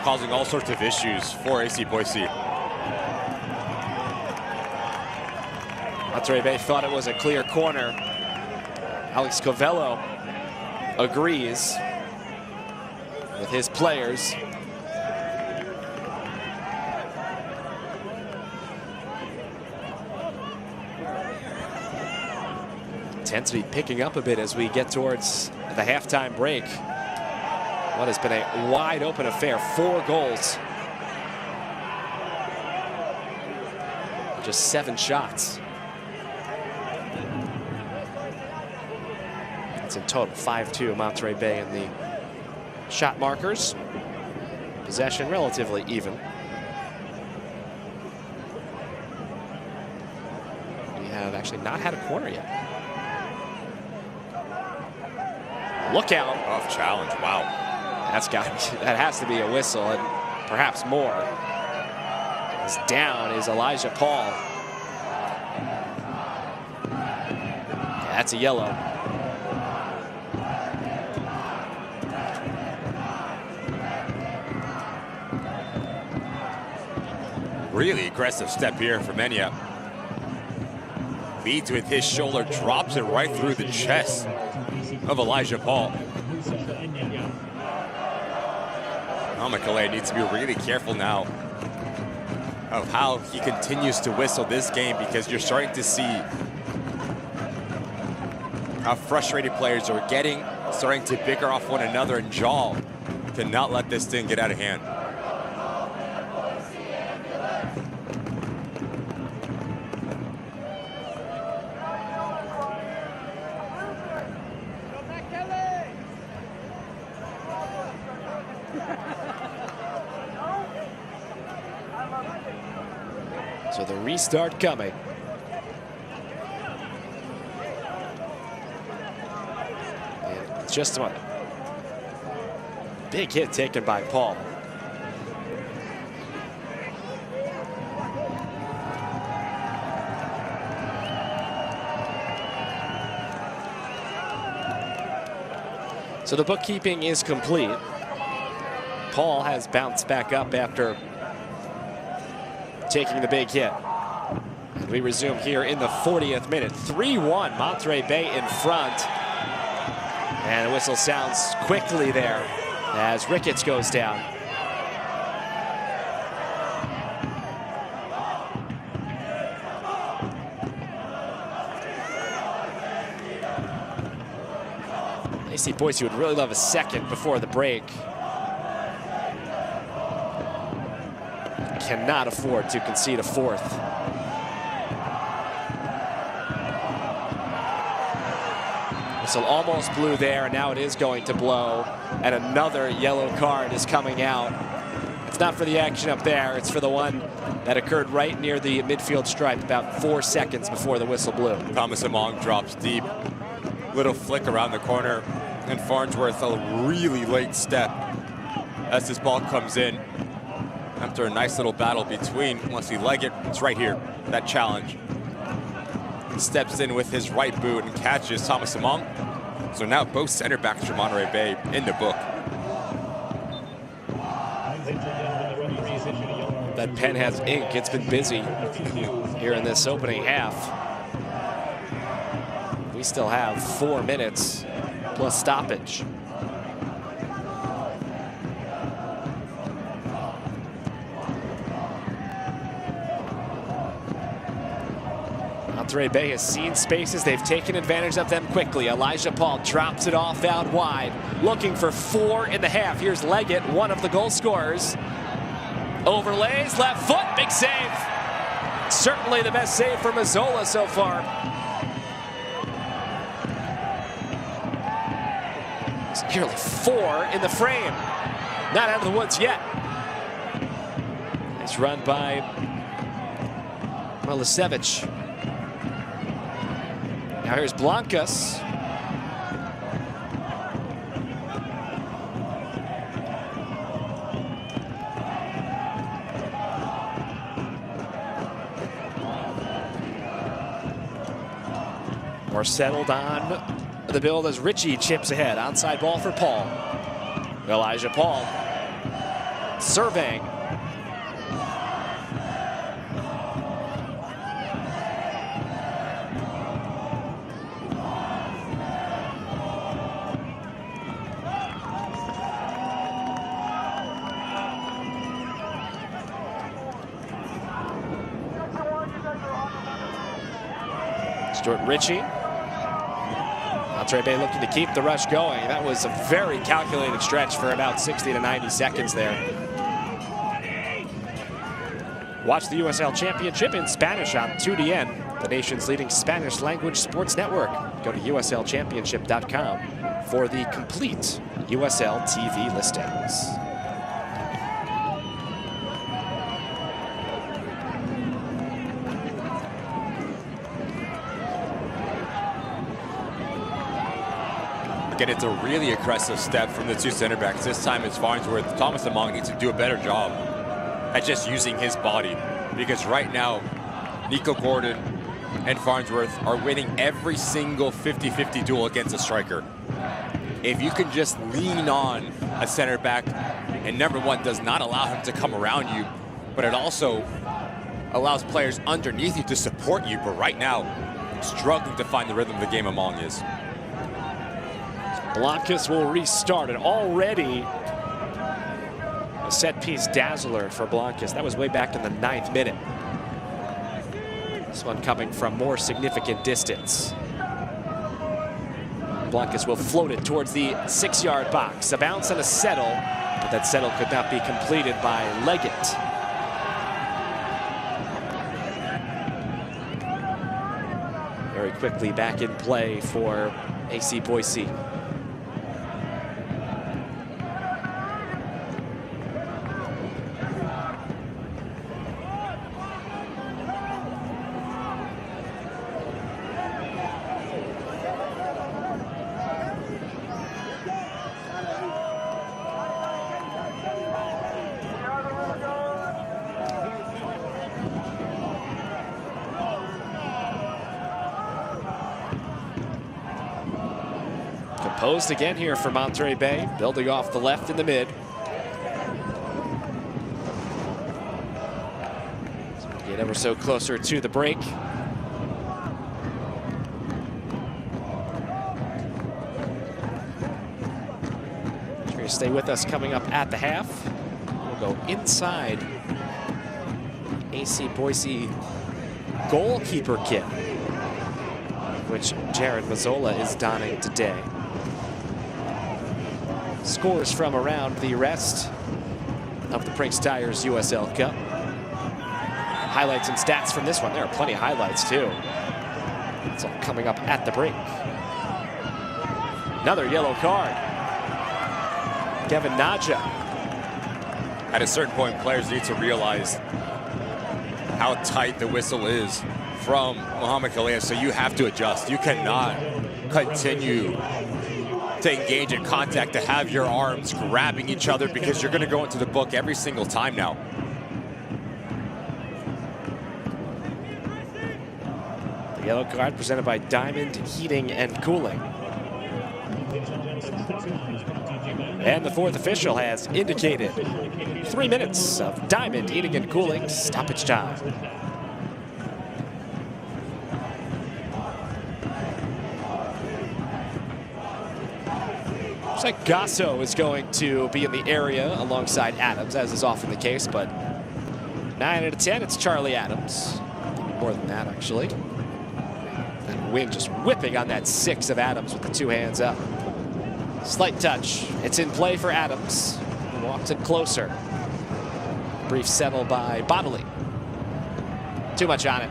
Speaker 2: causing all sorts of issues for AC Boise.
Speaker 1: Monterey Bay thought it was a clear corner. Alex Covello agrees with his players. Intensity picking up a bit as we get towards the halftime break. What has been a wide open affair, 4 goals. Just 7 shots. That's in total 5-2 Monterey Bay in the shot markers. Possession relatively even. We have actually not had a corner yet. Look out.
Speaker 2: Tough challenge, wow.
Speaker 1: That has to be a whistle and perhaps more. As down is Elijah Paul. Yeah, that's a yellow.
Speaker 2: Really aggressive step here from Enya. Leads with his shoulder, drops it right through the chest of Elijah Paul. Calais needs to be really careful now of how he continues to whistle this game, because you're starting to see how frustrated players are getting, starting to bicker off one another, and Jal cannot let this thing get out of hand.
Speaker 1: So the restart coming. And it's just a big hit taken by Paul. So the bookkeeping is complete. Paul has bounced back up after taking the big hit. We resume here in the 40th minute. 3-1, Monterey Bay in front. And the whistle sounds quickly there as Ricketts goes down. AC Boise would really love a second before the break. Cannot afford to concede a fourth. Whistle almost blew there, and now it is going to blow. And another yellow card is coming out. It's not for the action up there, it's for the one that occurred right near the midfield stripe about 4 seconds before the whistle blew.
Speaker 2: Thomas Among drops deep. Little flick around the corner, and Farnsworth a really late step as this ball comes in. After a nice little battle between, once he leg it, it's right here, that challenge. He steps in with his right boot and catches Thomas Among. So now both center backs from Monterey Bay in the book.
Speaker 1: That pen has ink, it's been busy here in this opening half. We still have 4 minutes plus stoppage. Monterey Bay has seen spaces. They've taken advantage of them quickly. Elijah Paul drops it off out wide, looking for 4 in the half. Here's Leggett, one of the goal scorers. Overlays, left foot, big save. Certainly the best save for Mazzola so far. It's nearly 4 in the frame. Not out of the woods yet. Nice run by Milosevic. Now here's Blancas. More settled on the build as Richie chips ahead. Onside ball for Paul. Elijah Paul surveying. Stuart Ritchie. Monterey Bay looking to keep the rush going. That was a very calculated stretch for about 60 to 90 seconds there. Watch the USL Championship in Spanish on 2DN, the nation's leading Spanish language sports network. Go to uslchampionship.com for the complete USL TV listings.
Speaker 2: Again, it's a really aggressive step from the two center backs. This time it's Farnsworth. Thomas Among needs to do a better job at just using his body, because right now Nico Gordon and Farnsworth are winning every single 50-50 duel against a striker. If you can just lean on a center back, and number one, does not allow him to come around you, but it also allows players underneath you to support you. But right now, struggling to find the rhythm of the game Among is.
Speaker 1: Blancas will restart it. Already a set-piece dazzler for Blancas. That was way back in the 9th minute. This one coming from more significant distance. Blancas will float it towards the 6-yard box. A bounce and a settle, but that settle could not be completed by Leggett. Very quickly back in play for AC Boise. Posed again here for Monterey Bay, building off the left in the mid. So we get ever so closer to the break. Stay with us coming up at the half. We'll go inside AC Boise goalkeeper kit, which Jared Mazzola is donning today. Scores from around the rest of the Prinx Tires USL Cup. Highlights and stats from this one. There are plenty of highlights too. It's all coming up at the break. Another yellow card. Kevin Naja.
Speaker 2: At a certain point, players need to realize how tight the whistle is from Mohamed Kalea, so you have to adjust. You cannot continue to engage in contact, to have your arms grabbing each other, because you're going to go into the book every single time now.
Speaker 1: The yellow card presented by Diamond Heating and Cooling. And the fourth official has indicated 3 minutes of Diamond Heating and Cooling stoppage time. Looks like Gasso is going to be in the area alongside Adams, as is often the case, but 9 out of 10, it's Charlie Adams. More than that, actually. That wind just whipping on that 6 of Adams with the 2 hands up. Slight touch. It's in play for Adams. He walks it closer. Brief settle by Bodley. Too much on it.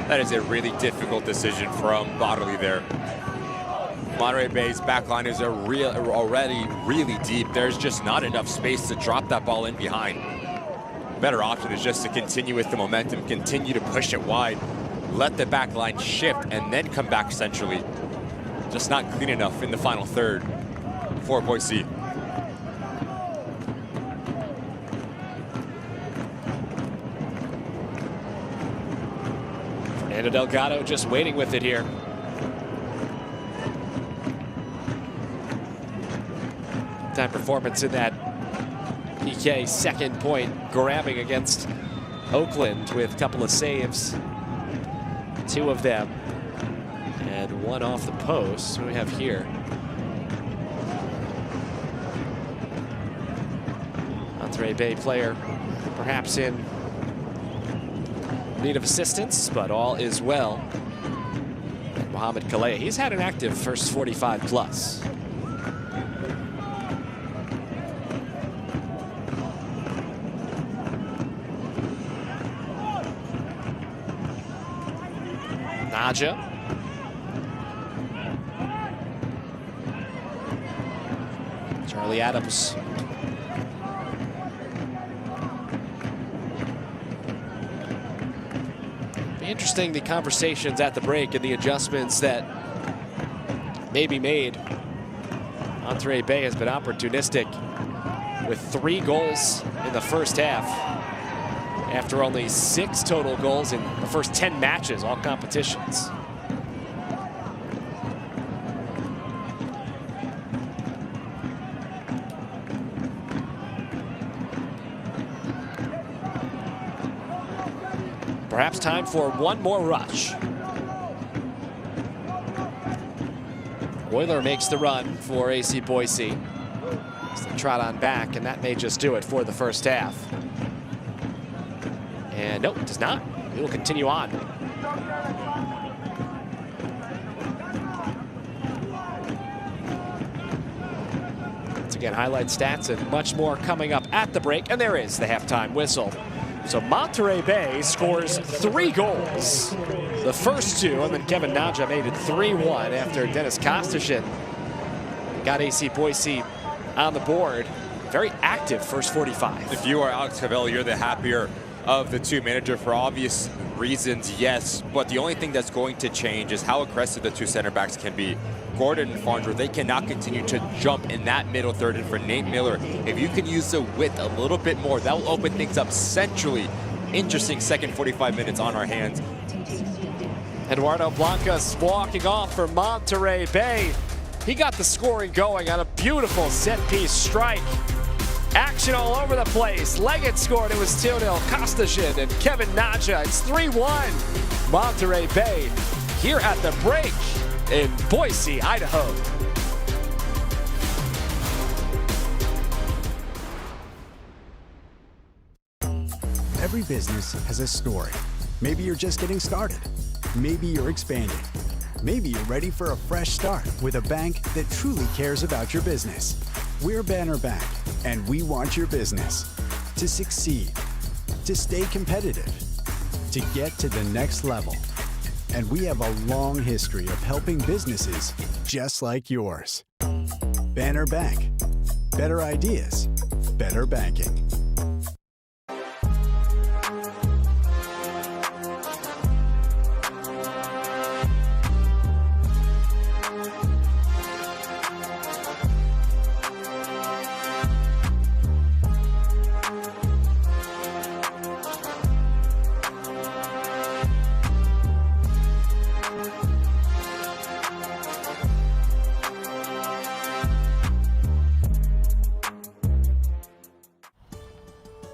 Speaker 2: That is a really difficult decision from Bodley there. Monterey Bay's back line is already really deep. There's just not enough space to drop that ball in behind. Better option is just to continue with the momentum, continue to push it wide. Let the back line shift and then come back centrally. Just not clean enough in the final third for Boise.
Speaker 1: Fernando Delgado just waiting with it here. Time performance in that PK second point, grabbing against Oakland with a couple of saves. 2 of them, and 1 off the post. What do we have here? Monterey Bay player perhaps in need of assistance, but all is well. And Mohamed Kalea, he's had an active first 45 plus. Naja. Charlie Adams. Be interesting, the conversations at the break and the adjustments that may be made. Monterey Bay has been opportunistic with 3 goals in the first half, after only 6 total goals in the first 10 matches, all competitions. Perhaps time for one more rush. Euler makes the run for AC Boise. As they trot on back, and that may just do it for the first half. And nope, it does not. We will continue on. Once again, highlight stats and much more coming up at the break. And there is the halftime whistle. So Monterey Bay scores 3 goals. The first 2, and then Kevin Naja made it 3-1 after Dennis Kostashin got AC Boise on the board. Very active first 45.
Speaker 2: If you are Alex Cavell, you're the happier of the 2 manager for obvious reasons, yes. But the only thing that's going to change is how aggressive the 2 center backs can be. Gordon and Farnsworth, they cannot continue to jump in that middle third. And for Nate Miller, if you can use the width a little bit more, that will open things up centrally. Interesting second 45 minutes on our hands.
Speaker 1: Eduardo Blancas walking off for Monterey Bay. He got the scoring going on a beautiful set-piece strike. Action all over the place. Leggett scored. It was 2-0. Kostashin and Kevin Naja. It's 3-1. Monterey Bay here at the break in Boise, Idaho.
Speaker 9: Every business has a story. Maybe you're just getting started. Maybe you're expanding. Maybe you're ready for a fresh start with a bank that truly cares about your business. We're Banner Bank, and we want your business to succeed, to stay competitive, to get to the next level. And we have a long history of helping businesses just like yours. Banner Bank. Better ideas, better banking.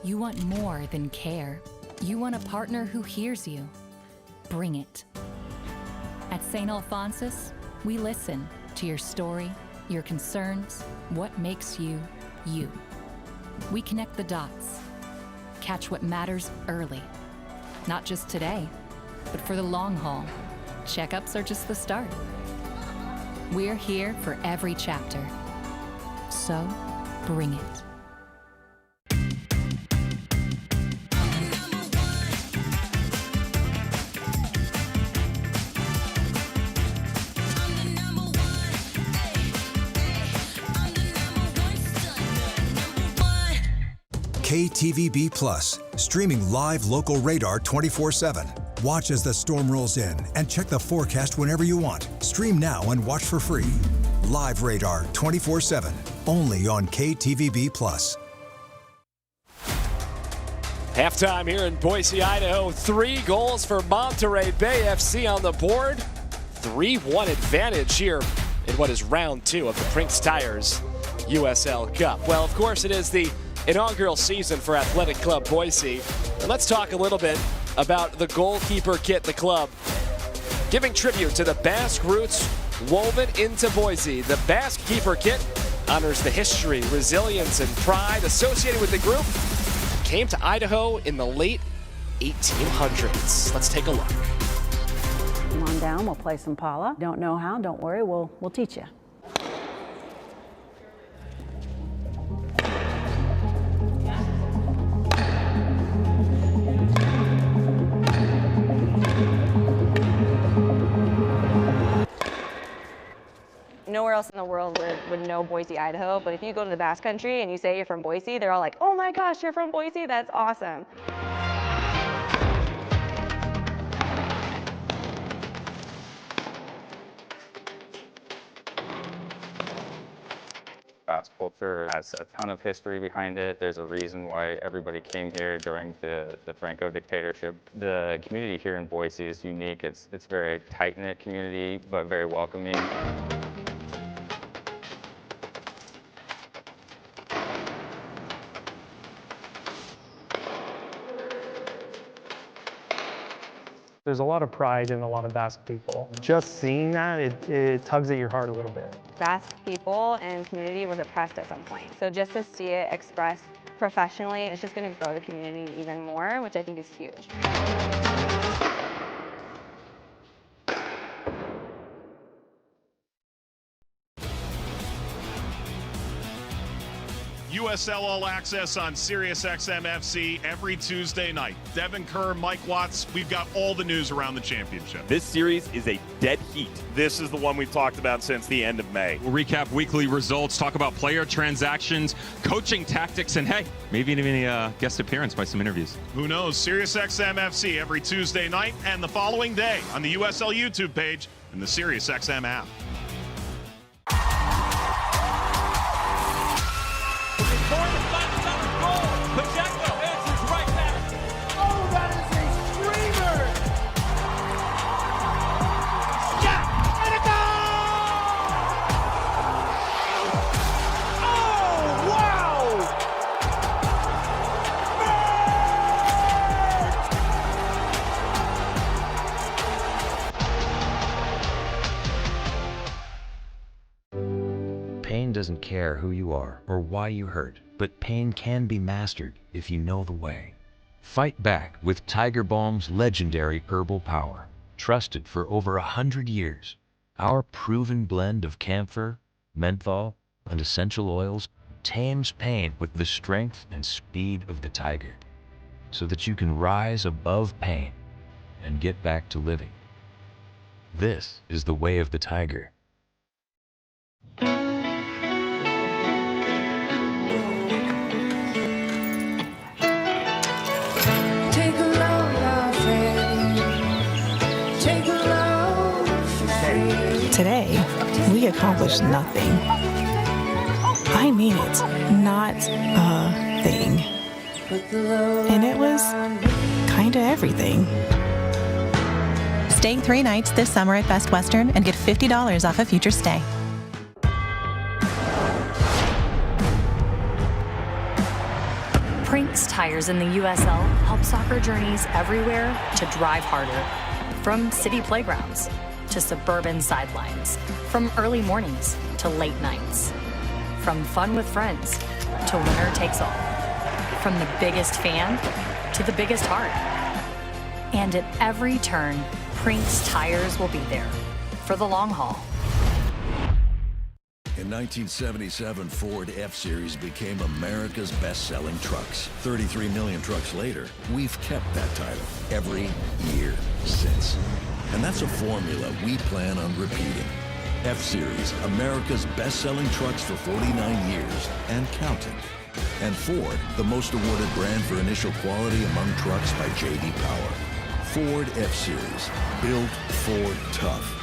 Speaker 5: You want more than care. You want a partner who hears you. Bring it. At St. Alphonsus, we listen to your story, your concerns, what makes you, you. We connect the dots. Catch what matters early. Not just today, but for the long haul. Checkups are just the start. We're here for every chapter. So, bring it.
Speaker 10: KTVB Plus, streaming live local radar 24/7. Watch as the storm rolls in and check the forecast whenever you want. Stream now and watch for free. Live radar 24/7, only on KTVB Plus.
Speaker 1: Halftime here in Boise, Idaho. 3 goals for Monterey Bay FC on the board. 3-1 advantage here in what is round 2 of the Prinx Tires USL Cup. Well, of course, it is the inaugural season for Athletic Club Boise. And let's talk a little bit about the goalkeeper kit the club. Giving tribute to the Basque roots woven into Boise, the Basque keeper kit honors the history, resilience, and pride associated with the group. Came to Idaho in the late 1800s. Let's take a look.
Speaker 11: Come on down, we'll play some pala. Don't know how, don't worry, we'll teach you.
Speaker 12: Nowhere else in the world would know Boise, Idaho, but if you go to the Basque Country and you say you're from Boise, they're all like, oh my gosh, you're from Boise? That's awesome.
Speaker 13: Basque culture has a ton of history behind it. There's a reason why everybody came here during the Franco dictatorship. The community here in Boise is unique. It's a very tight-knit community, but very welcoming.
Speaker 14: There's a lot of pride in a lot of Basque people. Just seeing that, it tugs at your heart a little bit.
Speaker 12: Basque people and community was oppressed at some point. So just to see it expressed professionally, it's just going to grow the community even more, which I think is huge.
Speaker 15: USL All Access on SiriusXM FC every Tuesday night. Devin Kerr, Mike Watts, we've got all the news around the championship.
Speaker 16: This series is a dead heat. This is the one we've talked about since the end of May.
Speaker 17: We'll recap weekly results, talk about player transactions, coaching tactics, and hey, maybe even a guest appearance by some interviews.
Speaker 15: Who knows? SiriusXM FC every Tuesday night and the following day on the USL YouTube page and the SiriusXM app.
Speaker 18: Pain doesn't care who you are or why you hurt, but pain can be mastered if you know the way. Fight back with Tiger Balm's legendary herbal power. Trusted for over 100 years, our proven blend of camphor, menthol, and essential oils tames pain with the strength and speed of the tiger, so that you can rise above pain and get back to living. This is the way of the tiger.
Speaker 19: Today, we accomplished nothing. I mean it, not a thing. And it was kinda everything.
Speaker 20: Stay 3 nights this summer at Best Western and get $50 off a future stay.
Speaker 5: Prinx tires in the USL help soccer journeys everywhere to drive harder. From city playgrounds to suburban sidelines, from early mornings to late nights, from fun with friends to winner takes all, from the biggest fan to the biggest heart. And at every turn, Prinx tires will be there for the long haul.
Speaker 4: In 1977, Ford F-Series became America's best-selling trucks. 33 million trucks later, we've kept that title every year since. And that's a formula we plan on repeating. F-Series, America's best-selling trucks for 49 years and counting. And Ford, the most awarded brand for initial quality among trucks by J.D. Power. Ford F-Series, built Ford tough.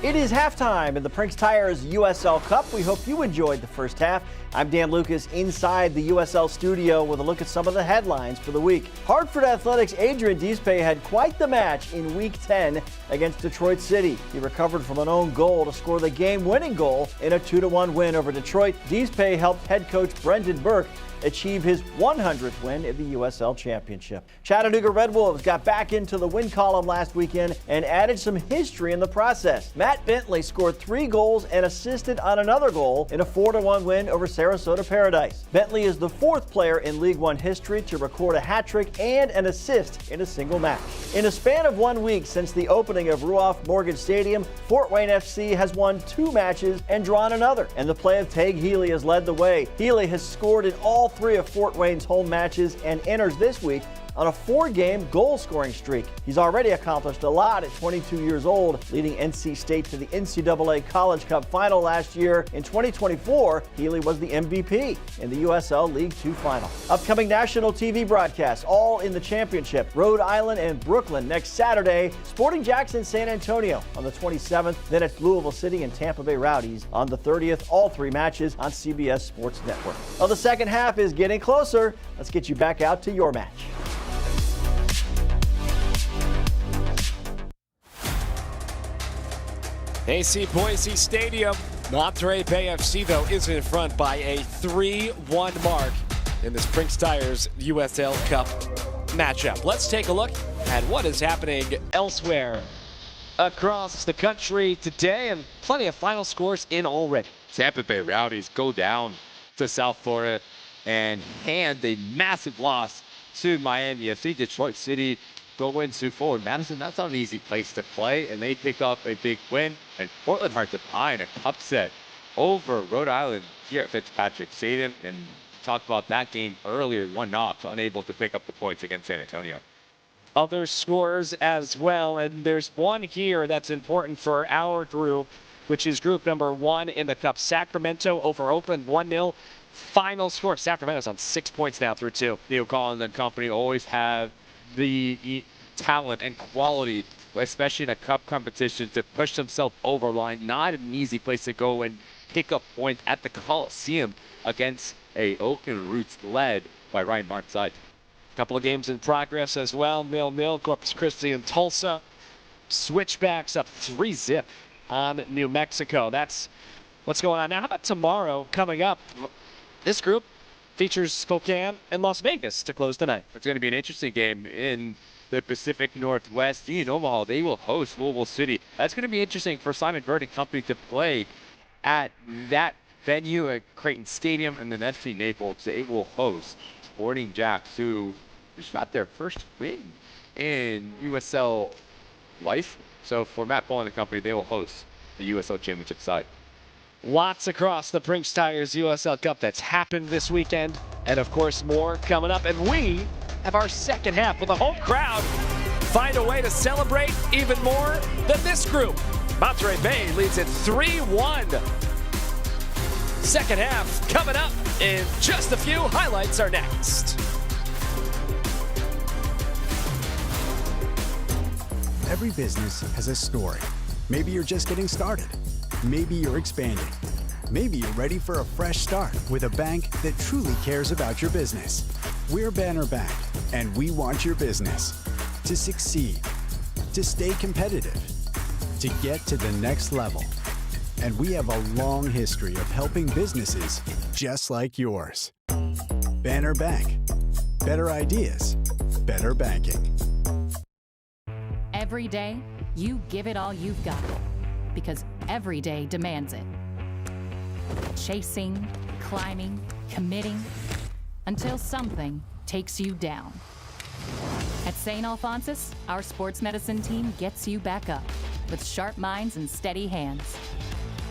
Speaker 21: It is halftime in the Prinx Tires USL Cup. We hope you enjoyed the first half. I'm Dan Lucas inside the USL studio with a look at some of the headlines for the week. Hartford Athletics' Adrian Diespay had quite the match in Week 10 against Detroit City. He recovered from an own goal to score the game-winning goal in a 2-1 win over Detroit. Diespay helped head coach Brendan Burke achieve his 100th win in the USL Championship. Chattanooga Red Wolves got back into the win column last weekend and added some history in the process. Matt Bentley scored 3 goals and assisted on another goal in a 4-1 win over Sarasota Paradise. Bentley is the 4th player in League One history to record a hat trick and an assist in a single match. In a span of 1 week since the opening of Ruoff Mortgage Stadium, Fort Wayne FC has won 2 matches and drawn another, and the play of Tague Healy has led the way. Healy has scored in all 3 of Fort Wayne's home matches and enters this week on a 4-game goal-scoring streak. He's already accomplished a lot at 22 years old, leading NC State to the NCAA College Cup final last year. In 2024, Healy was the MVP in the USL League Two final. Upcoming national TV broadcasts, all in the championship. Rhode Island and Brooklyn next Saturday. Sporting Jackson San Antonio on the 27th. Then it's Louisville City and Tampa Bay Rowdies on the 30th. All 3 matches on CBS Sports Network. Well, the second half is getting closer. Let's get you back out to your match.
Speaker 1: AC Boise Stadium. Monterey Bay FC, though, is in front by a 3-1 mark in this Prinx Tires USL Cup matchup. Let's take a look at what is happening elsewhere across the country today, and plenty of final scores in already.
Speaker 22: Tampa Bay Rowdies go down to South Florida and hand a massive loss to Miami FC. Detroit City go into Forward Madison. That's not an easy place to play, and they pick up a big win. And Portland Heart Define, an upset over Rhode Island here at Fitzpatrick Stadium. And talked about that game earlier, 1-0, unable to pick up the points against San Antonio.
Speaker 1: Other scores as well, and there's one here that's important for our group, which is group number 1 in the Cup. Sacramento over Oakland, 1-0. Final score. Sacramento's on 6 points now through 2.
Speaker 22: Neil Collins and company always have the talent and quality, especially in a cup competition, to push themselves over line. Not an easy place to go and pick up points at the Coliseum against a Oakland Roots led by Ryan Martin's side.
Speaker 1: Couple of games in progress as well. 0-0, Corpus Christi and Tulsa. Switchbacks up 3-0 on New Mexico. That's what's going on now. How about tomorrow coming up? This group features Spokane and Las Vegas to close the night.
Speaker 22: It's going to be an interesting game. In the Pacific Northwest. In Omaha, they will host Louisville City. That's going to be interesting for Simon Bird and company to play at that venue at Creighton Stadium, and then FC Naples, they will host Sporting Jacks, who just got their first win in USL life. So for Matt Bowen and company, they will host the USL Championship side.
Speaker 1: Lots across the Prinx Tires USL Cup that's happened this weekend, and of course more coming up. And we have our second half with a home crowd. Find a way to celebrate even more than this group. Monterey Bay leads it 3-1. Second half coming up in just a few. Highlights are next.
Speaker 9: Every business has a story. Maybe you're just getting started. Maybe you're expanding. Maybe you're ready for a fresh start with a bank that truly cares about your business. We're Banner Bank, and we want your business to succeed, to stay competitive, to get to the next level. And we have a long history of helping businesses just like yours. Banner Bank. Better ideas, better banking.
Speaker 5: Every day, you give it all you've got, because every day demands it. Chasing, climbing, committing, until something takes you down. At St. Alphonsus, our sports medicine team gets you back up with sharp minds and steady hands,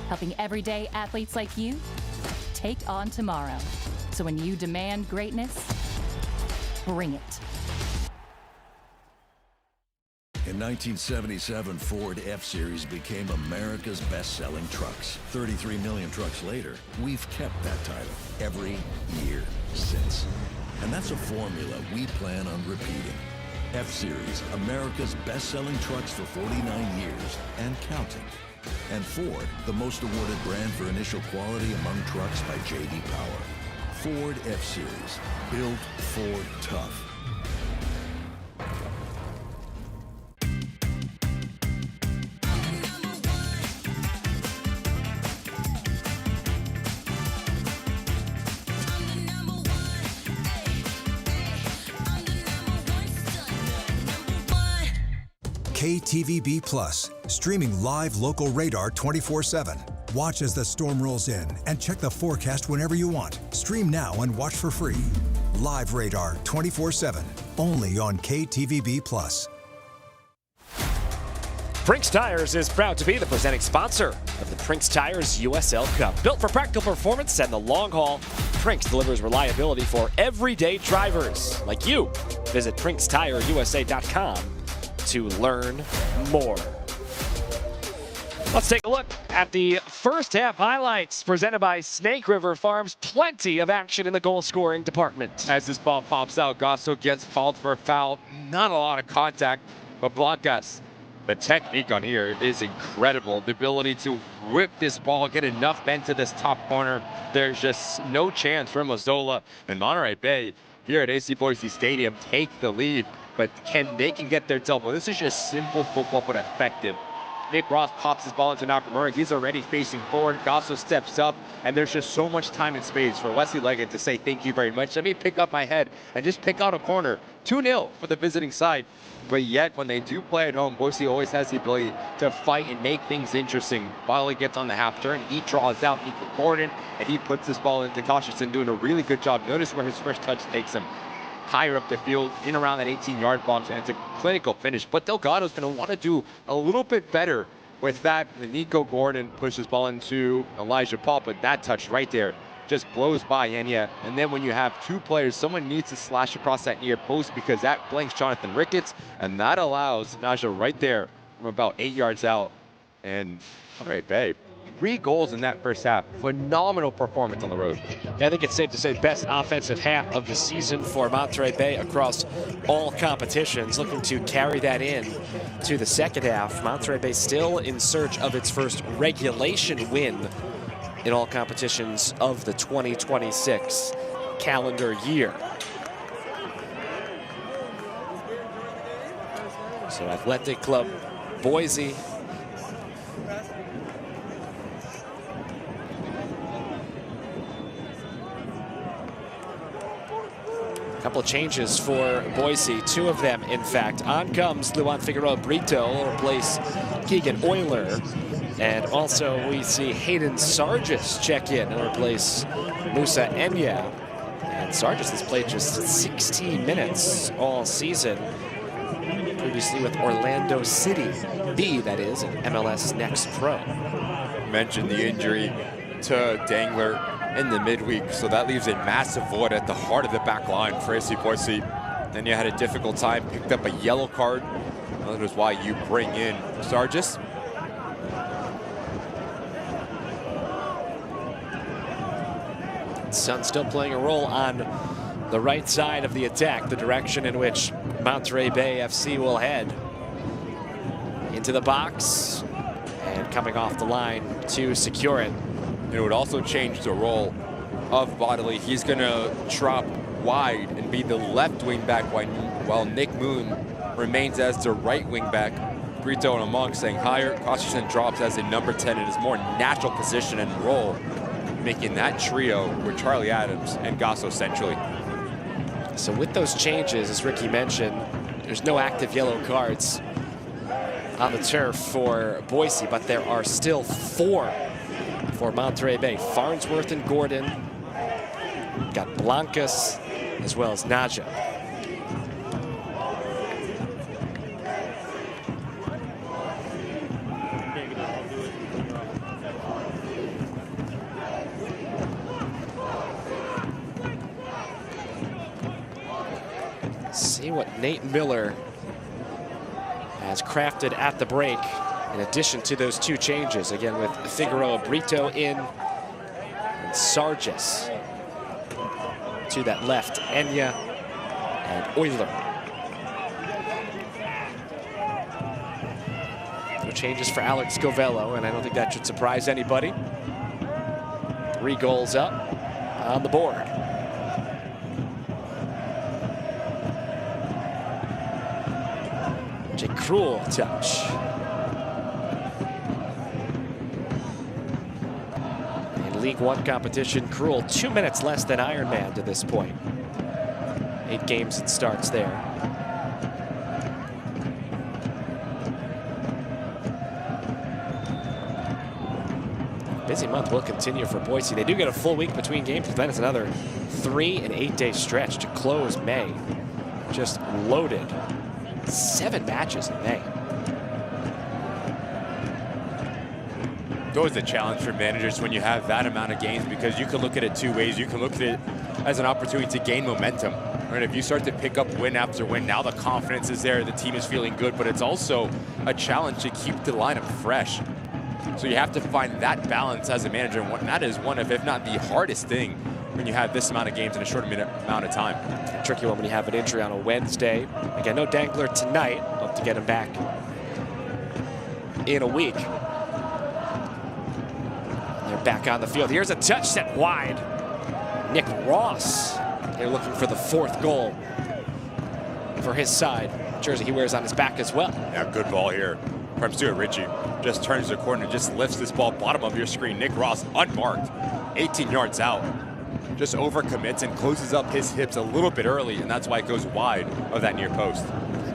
Speaker 5: helping everyday athletes like you take on tomorrow. So when you demand greatness, bring it.
Speaker 4: In 1977, Ford F-Series became America's best-selling trucks. 33 million trucks later, we've kept that title every year since. And that's a formula we plan on repeating. F-Series, America's best-selling trucks for 49 years and counting. And Ford, the most awarded brand for initial quality among trucks by J.D. Power. Ford F-Series, built Ford tough.
Speaker 10: KTVB Plus, streaming live local radar 24/7. Watch as the storm rolls in and check the forecast whenever you want. Stream now and watch for free. Live radar 24/7, only on KTVB Plus.
Speaker 1: Prinx Tires is proud to be the presenting sponsor of the Prinx Tires USL Cup. Built for practical performance and the long haul, Prinx delivers reliability for everyday drivers like you. Visit PrinxTireUSA.com to learn more. Let's take a look at the first half highlights presented by Snake River Farms. Plenty of action in the goal scoring department.
Speaker 22: As this ball pops out, Gasso gets fouled for a foul. Not a lot of contact, but Blancas, the technique on here is incredible. The ability to whip this ball, get enough bend to this top corner. There's just no chance for Mazzola. And Monterey Bay here at AC Boise Stadium take the lead, but they can get their double. This is just simple football, but effective. Nick Ross pops his ball into Nakamura. He's already facing forward. Gasso steps up, and there's just so much time and space for Wesley Leggett to say thank you very much. Let me pick up my head and just pick out a corner. 2-0 for the visiting side. But yet, when they do play at home, Boise always has the ability to fight and make things interesting. Biley gets on the half turn. He draws out Nico Gordon, and he puts this ball into Cautiouston, doing a really good job. Notice where his first touch takes him. Higher up the field, in around that 18-yard box, and it's a clinical finish. But Delgado's going to want to do a little bit better with that. Nico Gordon pushes ball into Elijah Paul, but that touch right there just blows by Enya. And then when you have two players, someone needs to slash across that near post, because that blanks Jonathan Ricketts, and that allows Naja right there from about 8 yards out. And all right, babe. 3 goals in that first half. Phenomenal performance on the road.
Speaker 1: Yeah, I think it's safe to say best offensive half of the season for Monterey Bay across all competitions. Looking to carry that in to the second half. Monterey Bay still in search of its first regulation win in all competitions of the 2026 calendar year. So Athletic Club Boise A couple of changes for Boise, 2 of them, in fact. On comes Luan Figueroa Brito, will replace Keegan Euler. And also we see Hayden Sargis check in and replace Musa Enya. And Sargis has played just 16 minutes all season. Previously with Orlando City, that is, in MLS Next Pro.
Speaker 22: Mentioned the injury to Dangler in the midweek, so that leaves a massive void at the heart of the back line for AC Boise. Then you had a difficult time, picked up a yellow card. That was why you bring in Sargis.
Speaker 1: Sun still playing a role on the right side of the attack, the direction in which Monterey Bay FC will head. Into the box and coming off the line to secure it.
Speaker 22: It would also change the role of Bodley. He's going to drop wide and be the left wing back while Nick Moon remains as the right wing back. Brito and Among saying higher. Kosterson drops as a number 10 in his more natural position and role, making that trio with Charlie Adams and Gasso centrally.
Speaker 1: So with those changes, as Ricky mentioned, there's no active yellow cards on the turf for Boise, but there are still 4 for Monterey Bay. Farnsworth and Gordon. Got Blancas as well as Naja. See what Nate Miller has crafted at the break in addition to those 2 changes. Again, with Figueroa Brito in and Sargis to that left, Enya and Euler. No changes for Alex Govello, and I don't think that should surprise anybody. 3 goals up on the board. A cruel touch. In League One competition, Cruel 2 minutes less than Ironman to this point. 8 games it starts there. Busy month will continue for Boise. They do get a full week between games, but then it's another 3 and 8 day stretch to close May. Just loaded. 7 matches in May.
Speaker 22: It's always a challenge for managers when you have that amount of games, because you can look at it 2 ways. You can look at it as an opportunity to gain momentum. Right? If you start to pick up win after win, now the confidence is there, the team is feeling good, but it's also a challenge to keep the lineup fresh. So you have to find that balance as a manager, and that is one of, if not the hardest thing, when you have this amount of games in a short amount of time.
Speaker 1: A tricky one when you have an injury on a Wednesday. Again, no Dangler tonight. Hope to get him back in a week. They're back on the field. Here's a touch set wide. Nick Ross. They're looking for the 4th goal for his side. Jersey he wears on his back as well.
Speaker 22: Yeah, good ball here from Stuart Ritchie. Just turns the corner, just lifts this ball bottom of your screen. Nick Ross unmarked, 18 yards out. Just overcommits and closes up his hips a little bit early, and that's why it goes wide of that near post.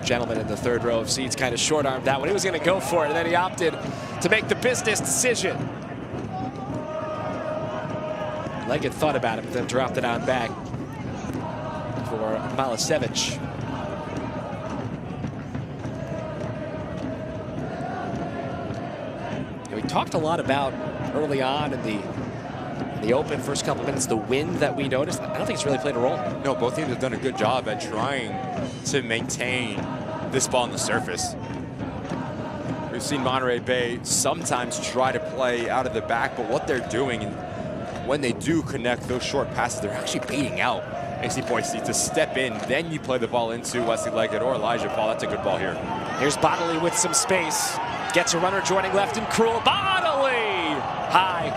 Speaker 1: Gentleman in the 3rd row of seats kind of short-armed that one. He was going to go for it, and then he opted to make the business decision. Leggett thought about it, but then dropped it on back for Malisevic. We talked a lot about early on in the open first couple minutes, the wind that we noticed. I don't think it's really played a role.
Speaker 22: No, both teams have done a good job at trying to maintain this ball on the surface. We've seen Monterey Bay sometimes try to play out of the back, but what they're doing, when they do connect those short passes, they're actually baiting out AC Boise to step in. Then you play the ball into Wesley Leggett or Elijah Paul. That's a good ball here.
Speaker 1: Here's Bodley with some space. Gets a runner joining left and Cruel. Bodley! High.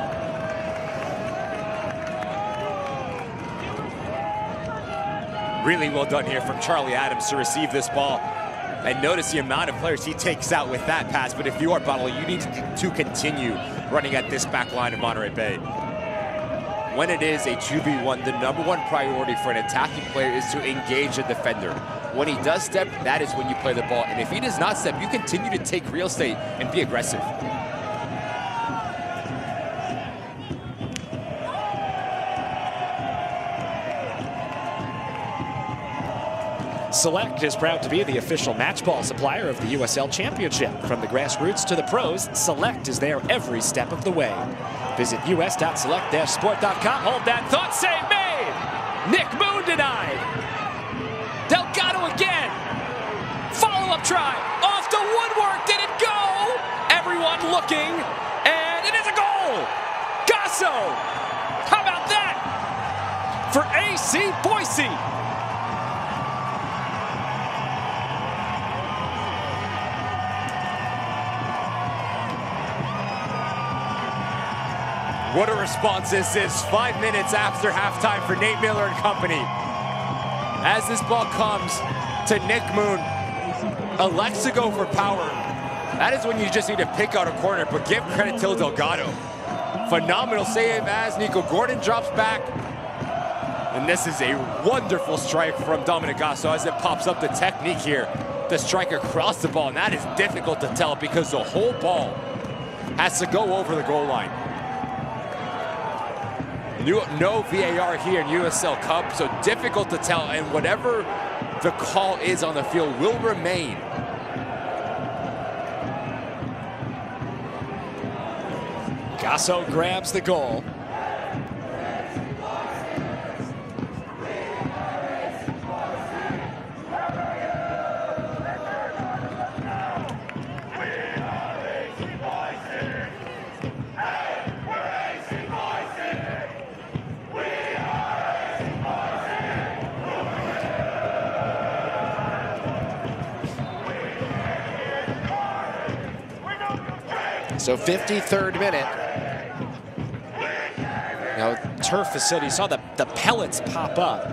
Speaker 22: Really well done here from Charlie Adams to receive this ball. And notice the amount of players he takes out with that pass. But if you are Bodley, you need to continue running at this back line of Monterey Bay.
Speaker 2: when it is a 2v1, the #1 priority for an attacking player is to engage a defender. When he does step, that is when you play the ball. And if he does not step, you continue to take real estate and be aggressive.
Speaker 1: Select is proud to be the official match ball supplier of the USL Championship. From the grassroots to the pros, Select is there every step of the way. Visit us.select-sport.com. Hold that thought. Save made! Nick Moon denied. Delgado again. Follow-up try. Off the woodwork. Did it go? Everyone looking. And it is a goal. Gasso. How about that? For AC Boise.
Speaker 2: What a response this is. 5 minutes after halftime for Nate Miller and company. As this ball comes to Nick Moon, elects to go for power. That is when you just need to pick out a corner, but give credit to Delgado. Phenomenal save as Nico Gordon drops back. And this is a wonderful strike from Dominic Gasso as it pops up the technique here. The strike across the ball, and that is difficult to tell because the whole ball has to go over the goal line. No VAR here in USL Cup, so difficult to tell, and whatever the call is on the field will remain.
Speaker 1: Gasso grabs the goal. So 53rd minute. Now, Turf has said he saw the pellets pop up.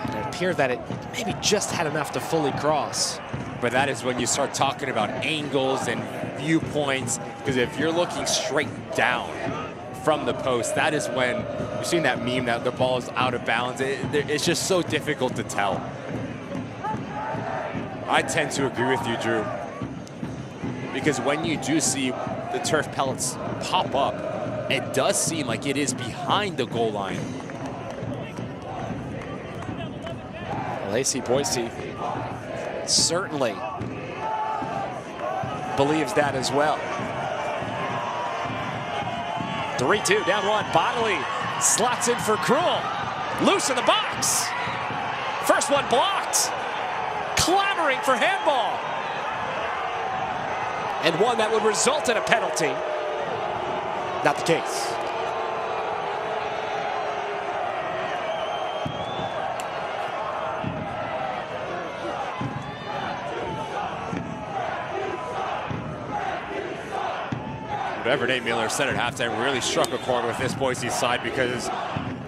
Speaker 1: And it appeared that it maybe just had enough to fully cross.
Speaker 2: But that is when you start talking about angles and viewpoints, because if you're looking straight down from the post, that is when you've seen that meme that the ball is out of bounds. It's just so difficult to tell. I tend to agree with you, Drew. Because when you do see the turf pellets pop up, it does seem like it is behind the goal line.
Speaker 1: Well, AC Boise certainly believes that as well. 3-2, down one. Bodley slots in for Krul. Loose in the box. First one blocked. Clamoring for handball. And one that would result in a penalty. Not the case.
Speaker 2: Whatever Nate Miller said at halftime really struck a chord with this Boise side, because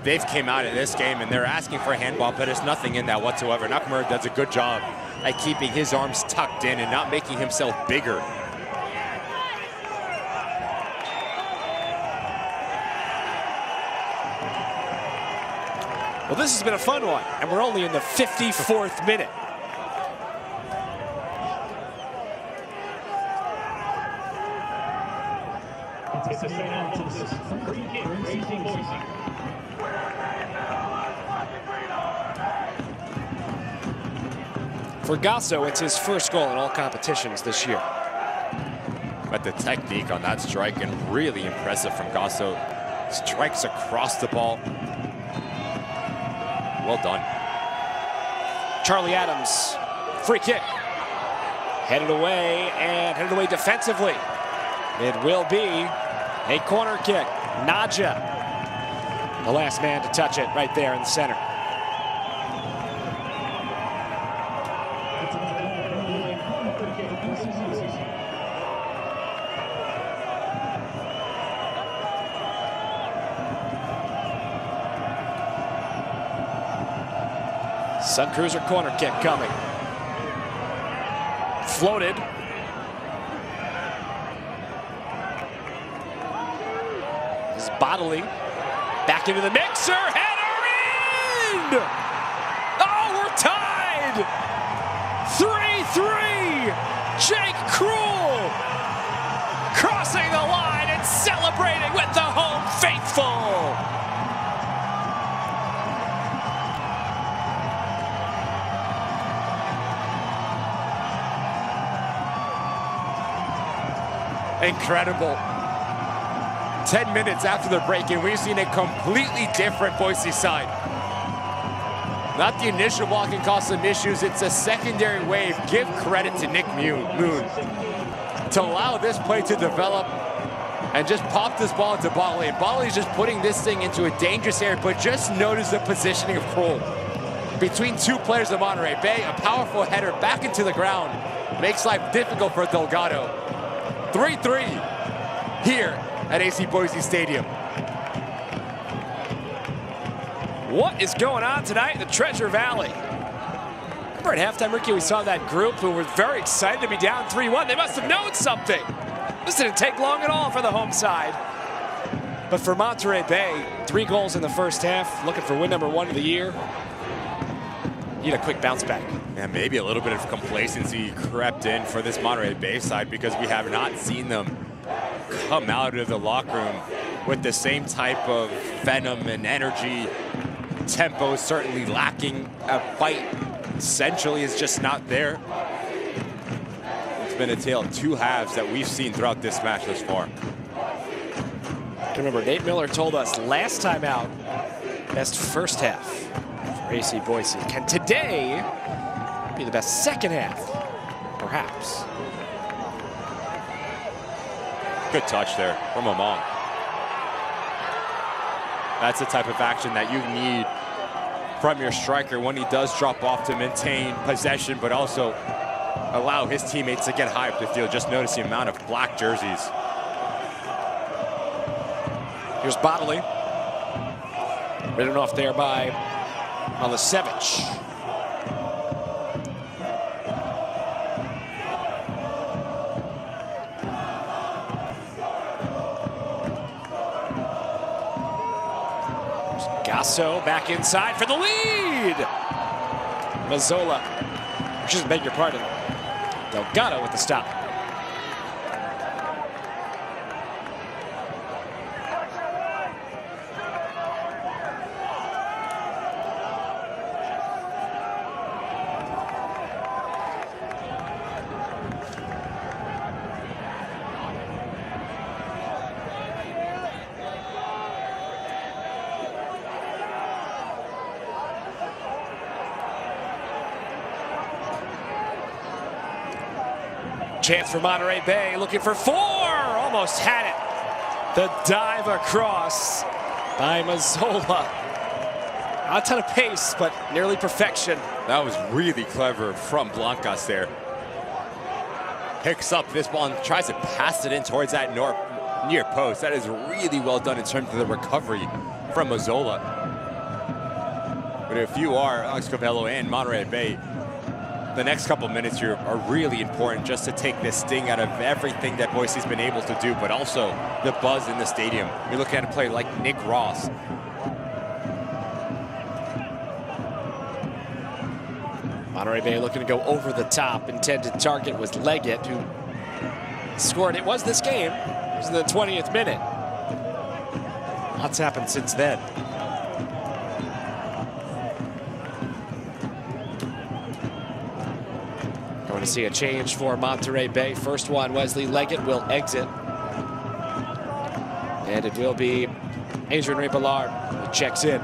Speaker 2: they've came out in this game and they're asking for a handball, but there's nothing in that whatsoever. Nakamura does a good job at keeping his arms tucked in and not making himself bigger.
Speaker 1: Well, this has been a fun one, and we're only in the 54th minute. For Gasso, it's his first goal in all competitions this year.
Speaker 2: But the technique on that strike, and really impressive from Gasso. Strikes across the ball. Well done.
Speaker 1: Charlie Adams, free kick. Headed away, and headed away defensively. It will be a corner kick. Naja, the last man to touch it right there in the center. Sun Cruiser corner kick coming. Floated. This is Bodley. Back into the mixer, header in! Oh, we're tied! 3-3! Jake Krull crossing the line and celebrating with the home faithful!
Speaker 2: Incredible. 10 minutes after the break, and we've seen a completely different Boise side. Not the initial blocking caused some issues. It's a secondary wave. Give credit to Nick Moon to allow this play to develop and just pop this ball into Botley. And Botley's just putting this thing into a dangerous area, but just notice the positioning of Krull. Between two players of Monterey Bay, a powerful header back into the ground. Makes life difficult for Delgado. 3-3 here at AC Boise Stadium.
Speaker 1: What is going on tonight in the Treasure Valley? Remember at halftime, Ricky, we saw that group who were very excited to be down 3-1. They must have known something. This didn't take long at all for the home side. But for Monterey Bay, 3 goals in the first half, looking for win number 1 of the year. Need a quick bounce back.
Speaker 2: And maybe a little bit of complacency crept in for this Monterey Bay side because we have not seen them come out of the locker room with the same type of venom and energy. Tempo is certainly lacking. A fight essentially is just not there. It's been a tale of 2 halves that we've seen throughout this match thus far.
Speaker 1: Remember, Nate Miller told us last time out, best first half for AC Boise. Can today be the best second half? Perhaps.
Speaker 2: Good touch there from Among. That's the type of action that you need from your striker when he does drop off to maintain possession, but also allow his teammates to get high up the field. Just notice the amount of black jerseys.
Speaker 1: Here's Botley. Ridden off there by Milosevic. Gasso back inside for the lead. Mazzola, just beg your pardon. Delgado with the stop. Chance for Monterey Bay, looking for 4, almost had it. The dive across by Mazzola. Not a ton of pace, but nearly perfection.
Speaker 2: That was really clever from Blancas there. Picks up this ball and tries to pass it in towards that near post. That is really well done in terms of the recovery from Mazzola. But if you are Alex Covello and Monterey Bay, the next couple minutes here are really important just to take this sting out of everything that Boise's been able to do, but also the buzz in the stadium. You're looking at a player like Nick Ross.
Speaker 1: Monterey Bay looking to go over the top. Intended target was Leggett, who scored. It was this game. It was in the 20th minute. Lots happened since then. Going to see a change for Monterey Bay. First one, Wesley Leggett will exit. And it will be Adrian Rebillard who checks in.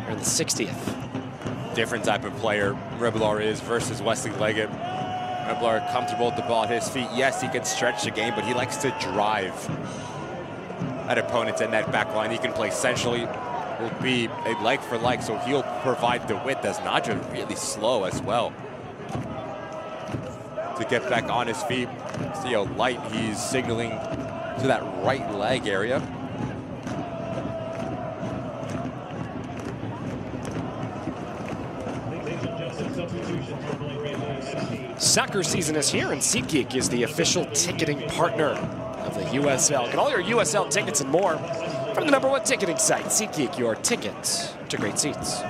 Speaker 1: Here in the 60th.
Speaker 2: Different type of player Rebillard is versus Wesley Leggett. Rebillard comfortable with the ball at his feet. Yes, he can stretch the game, but he likes to drive at opponents in that back line. He can play centrally. Will be a like for like, so he'll provide the width as Nadja really slow as well. To get back on his feet. See how light he's signaling to that right leg area.
Speaker 1: Soccer season is here, and SeatGeek is the official ticketing partner of the USL. Get all your USL tickets and more From the #1 ticketing site, SeatGeek, your tickets to great seats.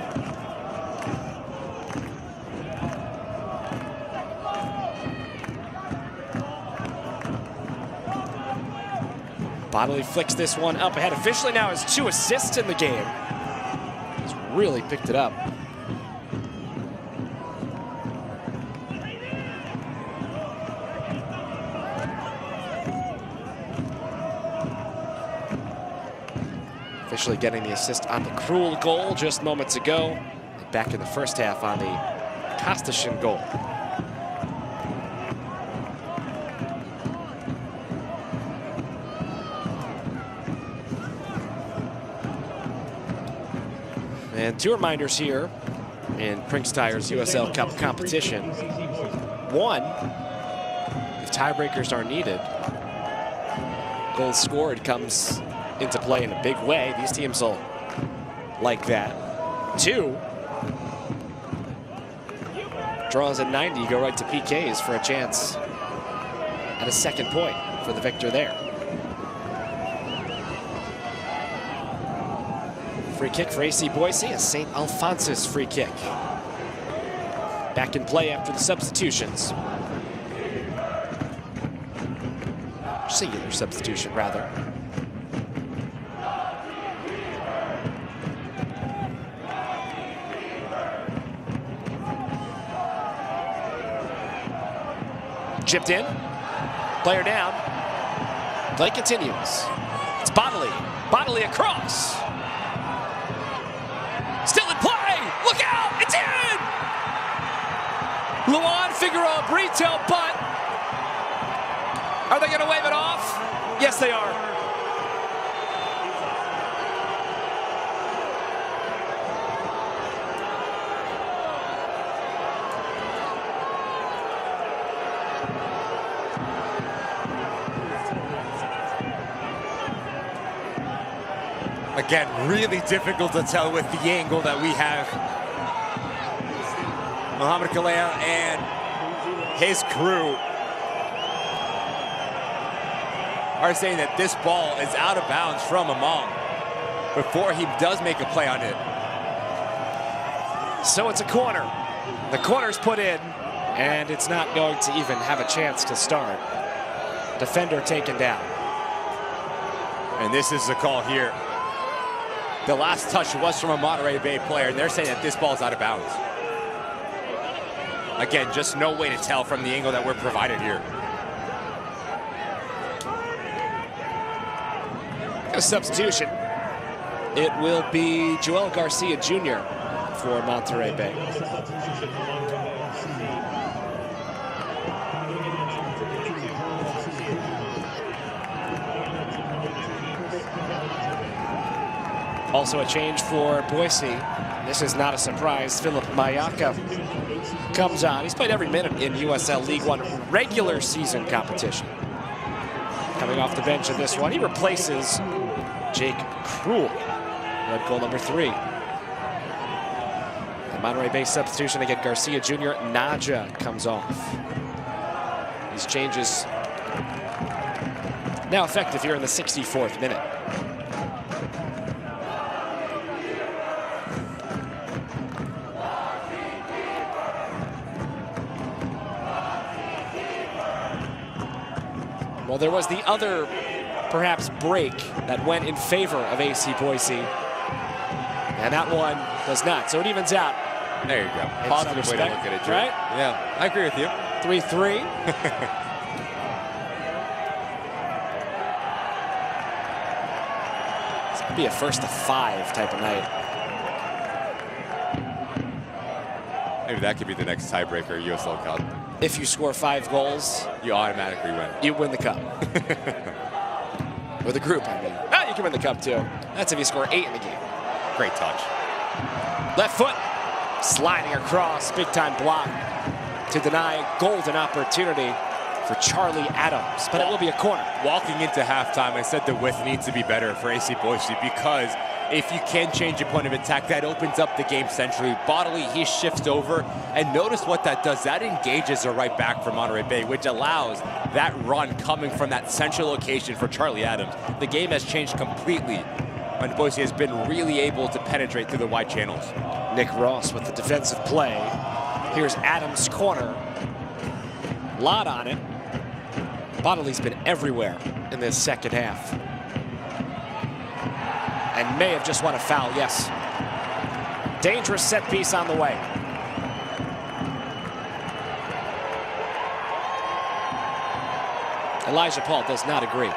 Speaker 1: Bodley flicks this one up ahead. Officially now has 2 assists in the game. He's really picked it up. Officially getting the assist on the Cruel goal just moments ago. Back in the first half on the Kostashin goal. And 2 reminders here in Prinx Tire's USL Cup competition. 1, if tiebreakers are needed, goals scored comes into play in a big way. These teams will like that. 2, draws at 90, go right to PKs for a chance at a second point for the victor there. Free kick for AC Boise, a St. Alphonsus free kick. Back in play after the substitutions. Singular substitution, rather. Chipped in, player down, play continues. It's Bodley, Bodley across. Still in play, look out, it's in! Luan Figueroa Brito, but are they gonna wave it off? Yes, they are.
Speaker 2: Again, really difficult to tell with the angle that we have. Mohamed Kalea and his crew are saying that this ball is out of bounds from Among before he does make a play on it.
Speaker 1: So it's a corner. The corner's put in, and it's not going to even have a chance to start. Defender taken down.
Speaker 2: And this is the call here. The last touch was from a Monterey Bay player, and they're saying that this ball is out of bounds. Again, just no way to tell from the angle that we're provided here.
Speaker 1: A substitution. It will be Joel Garcia Jr. for Monterey Bay. Also a change for Boise. This is not a surprise. Philip Mayaka comes on. He's played every minute in USL League One regular season competition. Coming off the bench in this one, he replaces Jake Cruel. Red goal number 3. The Monterey Bay substitution again, Garcia Jr. Naja comes off. These changes now effective here in the 64th minute. Well, there was the other, perhaps, break that went in favor of AC Boise. And that one does not. So it evens out.
Speaker 2: There you go. Positive way to look at it, Drew.
Speaker 1: Right?
Speaker 2: Yeah, I agree with you.
Speaker 1: 3-3. This could be a 1st-to-5 type of night.
Speaker 2: Maybe that could be the next tiebreaker USL Cup.
Speaker 1: If you score 5 goals,
Speaker 2: you automatically win.
Speaker 1: You win the cup. Or the group, I mean. Oh, you can win the cup too. That's if you score 8 in the game.
Speaker 2: Great touch.
Speaker 1: Left foot, sliding across, big time block to deny golden opportunity for Charlie Adams, but it will be a corner.
Speaker 2: Walking into halftime, I said the width needs to be better for AC Boise because if you can change your point of attack, that opens up the game centrally. Bodley, he shifts over, and notice what that does. That engages a right back for Monterey Bay, which allows that run coming from that central location for Charlie Adams. The game has changed completely and Boise has been really able to penetrate through the wide channels.
Speaker 1: Nick Ross with the defensive play. Here's Adams' corner. Lot on it. Bodley's been everywhere in this second half. And may have just won a foul, yes. Dangerous set piece on the way. Elijah Paul does not agree.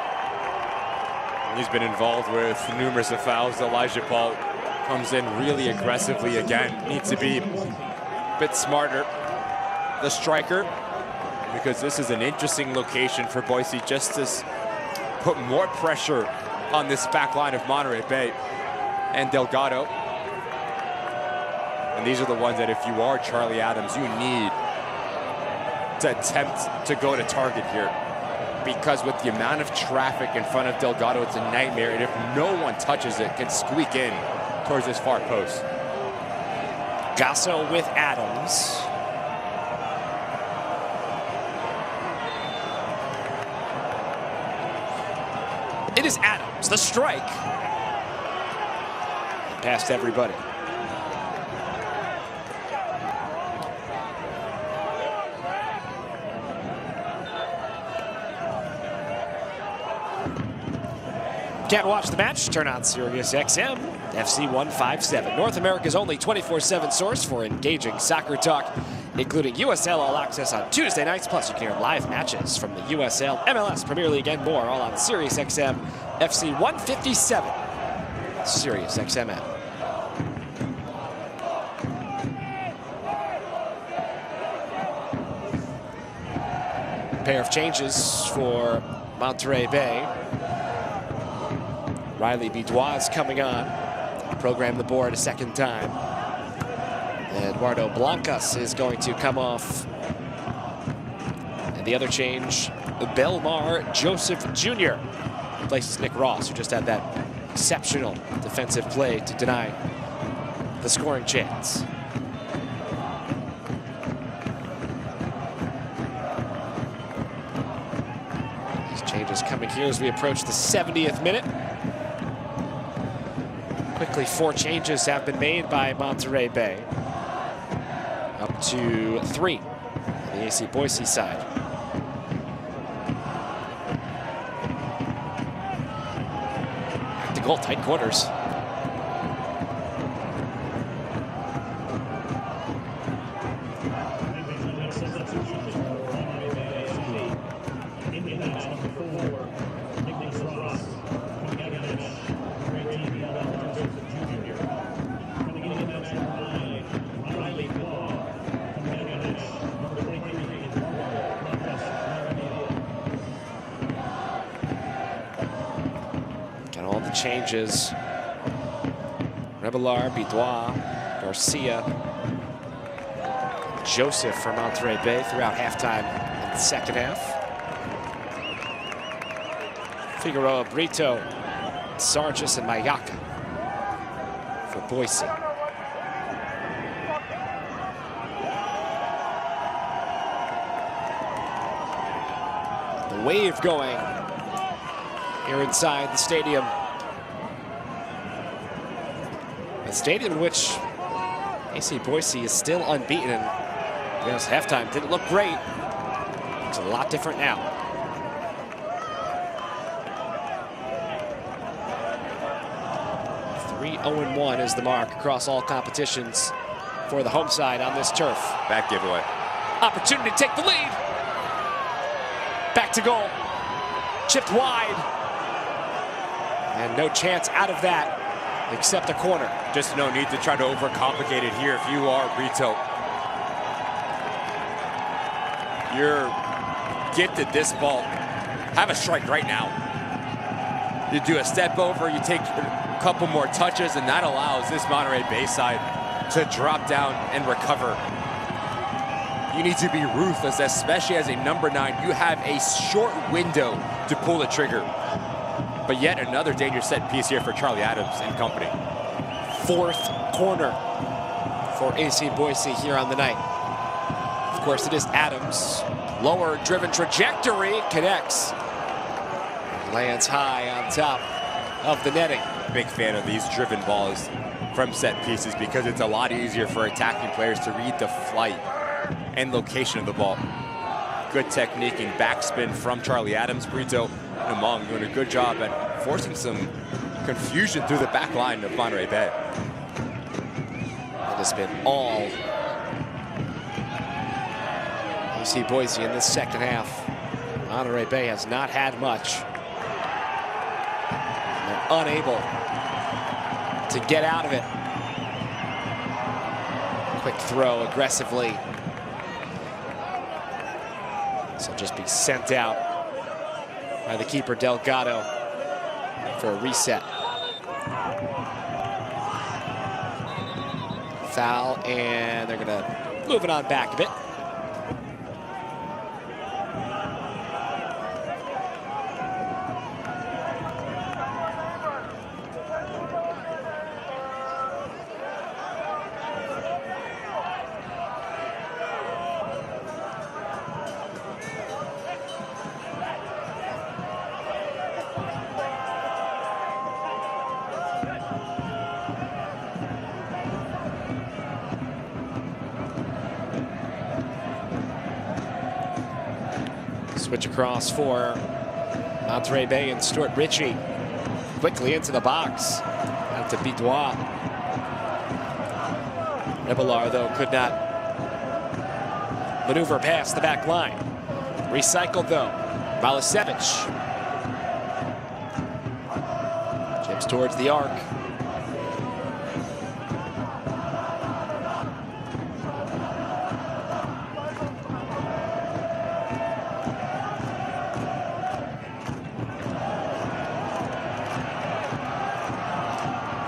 Speaker 2: He's been involved with numerous of fouls. Elijah Paul comes in really aggressively again. Needs to be a bit smarter, the striker, because this is an interesting location for Boise just to put more pressure on this back line of Monterey Bay and Delgado. And these are the ones that if you are Charlie Adams, you need to attempt to go to target here. Because with the amount of traffic in front of Delgado, it's a nightmare. And if no one touches it, can squeak in towards this far post.
Speaker 1: Gasso with Adams. It is Adams, the strike. Past everybody. Can't watch the match? Turn on Sirius XM, FC 157. North America's only 24/7 source for engaging soccer talk, including USL All Access on Tuesday nights. Plus, you can hear live matches from the USL, MLS, Premier League, and more, all on Sirius XM, FC 157. Sirius XM app. Pair of changes for Monterey Bay. Riley Bidois coming on. Program the board a second time. Eduardo Blancas is going to come off. And the other change, Belmar Joseph Jr. replaces Nick Ross, who just had that exceptional defensive play to deny the scoring chance. These changes coming here as we approach the 70th minute. Quickly, 4 changes have been made by Monterey Bay. Up to 3 on the AC Boise side. Back to goal, tight quarters. Changes. Rebelar, Bidois, Garcia, Joseph for Monterey Bay throughout halftime in the second half. Figueroa, Brito, Sargis, and Mayaka for Boise. The wave going here inside the stadium. A stadium in which AC Boise is still unbeaten. And yes, halftime didn't look great. It's a lot different now. .3-0-1 is the mark across all competitions for the home side on this turf.
Speaker 2: Back giveaway.
Speaker 1: Opportunity to take the lead. Back to goal. Chipped wide. And no chance out of that. Except a corner.
Speaker 2: Just no need to try to overcomplicate it here if you are Brito. You're gifted this ball. Have a strike right now. You do a step over, you take a couple more touches, and that allows this Monterey Bay side to drop down and recover. You need to be ruthless, especially as a number 9. You have a short window to pull the trigger. But yet another dangerous set piece here for Charlie Adams and company.
Speaker 1: 4th corner for AC Boise here on the night. Of course, it is Adams. Lower driven trajectory, connects. Lands high on top of the netting.
Speaker 2: big fan of these driven balls from set pieces because it's a lot easier for attacking players to read the flight and location of the ball. Good technique and backspin from Charlie Adams. Brito and Among doing a good job at forcing some confusion through the back line of Monterey Bay.
Speaker 1: It has been all you see Boise in this second half. Monterey Bay has not had much. They're unable to get out of it. Quick throw aggressively. So just be sent out by the keeper Delgado for a reset. Foul, and they're gonna move it on back a bit. Switch across for Monterey Bay and Stuart Ritchie. Quickly into the box. Out to Bitois. Ebelar, though, could not maneuver past the back line. Recycled, though. Malisevic. Chips towards the arc.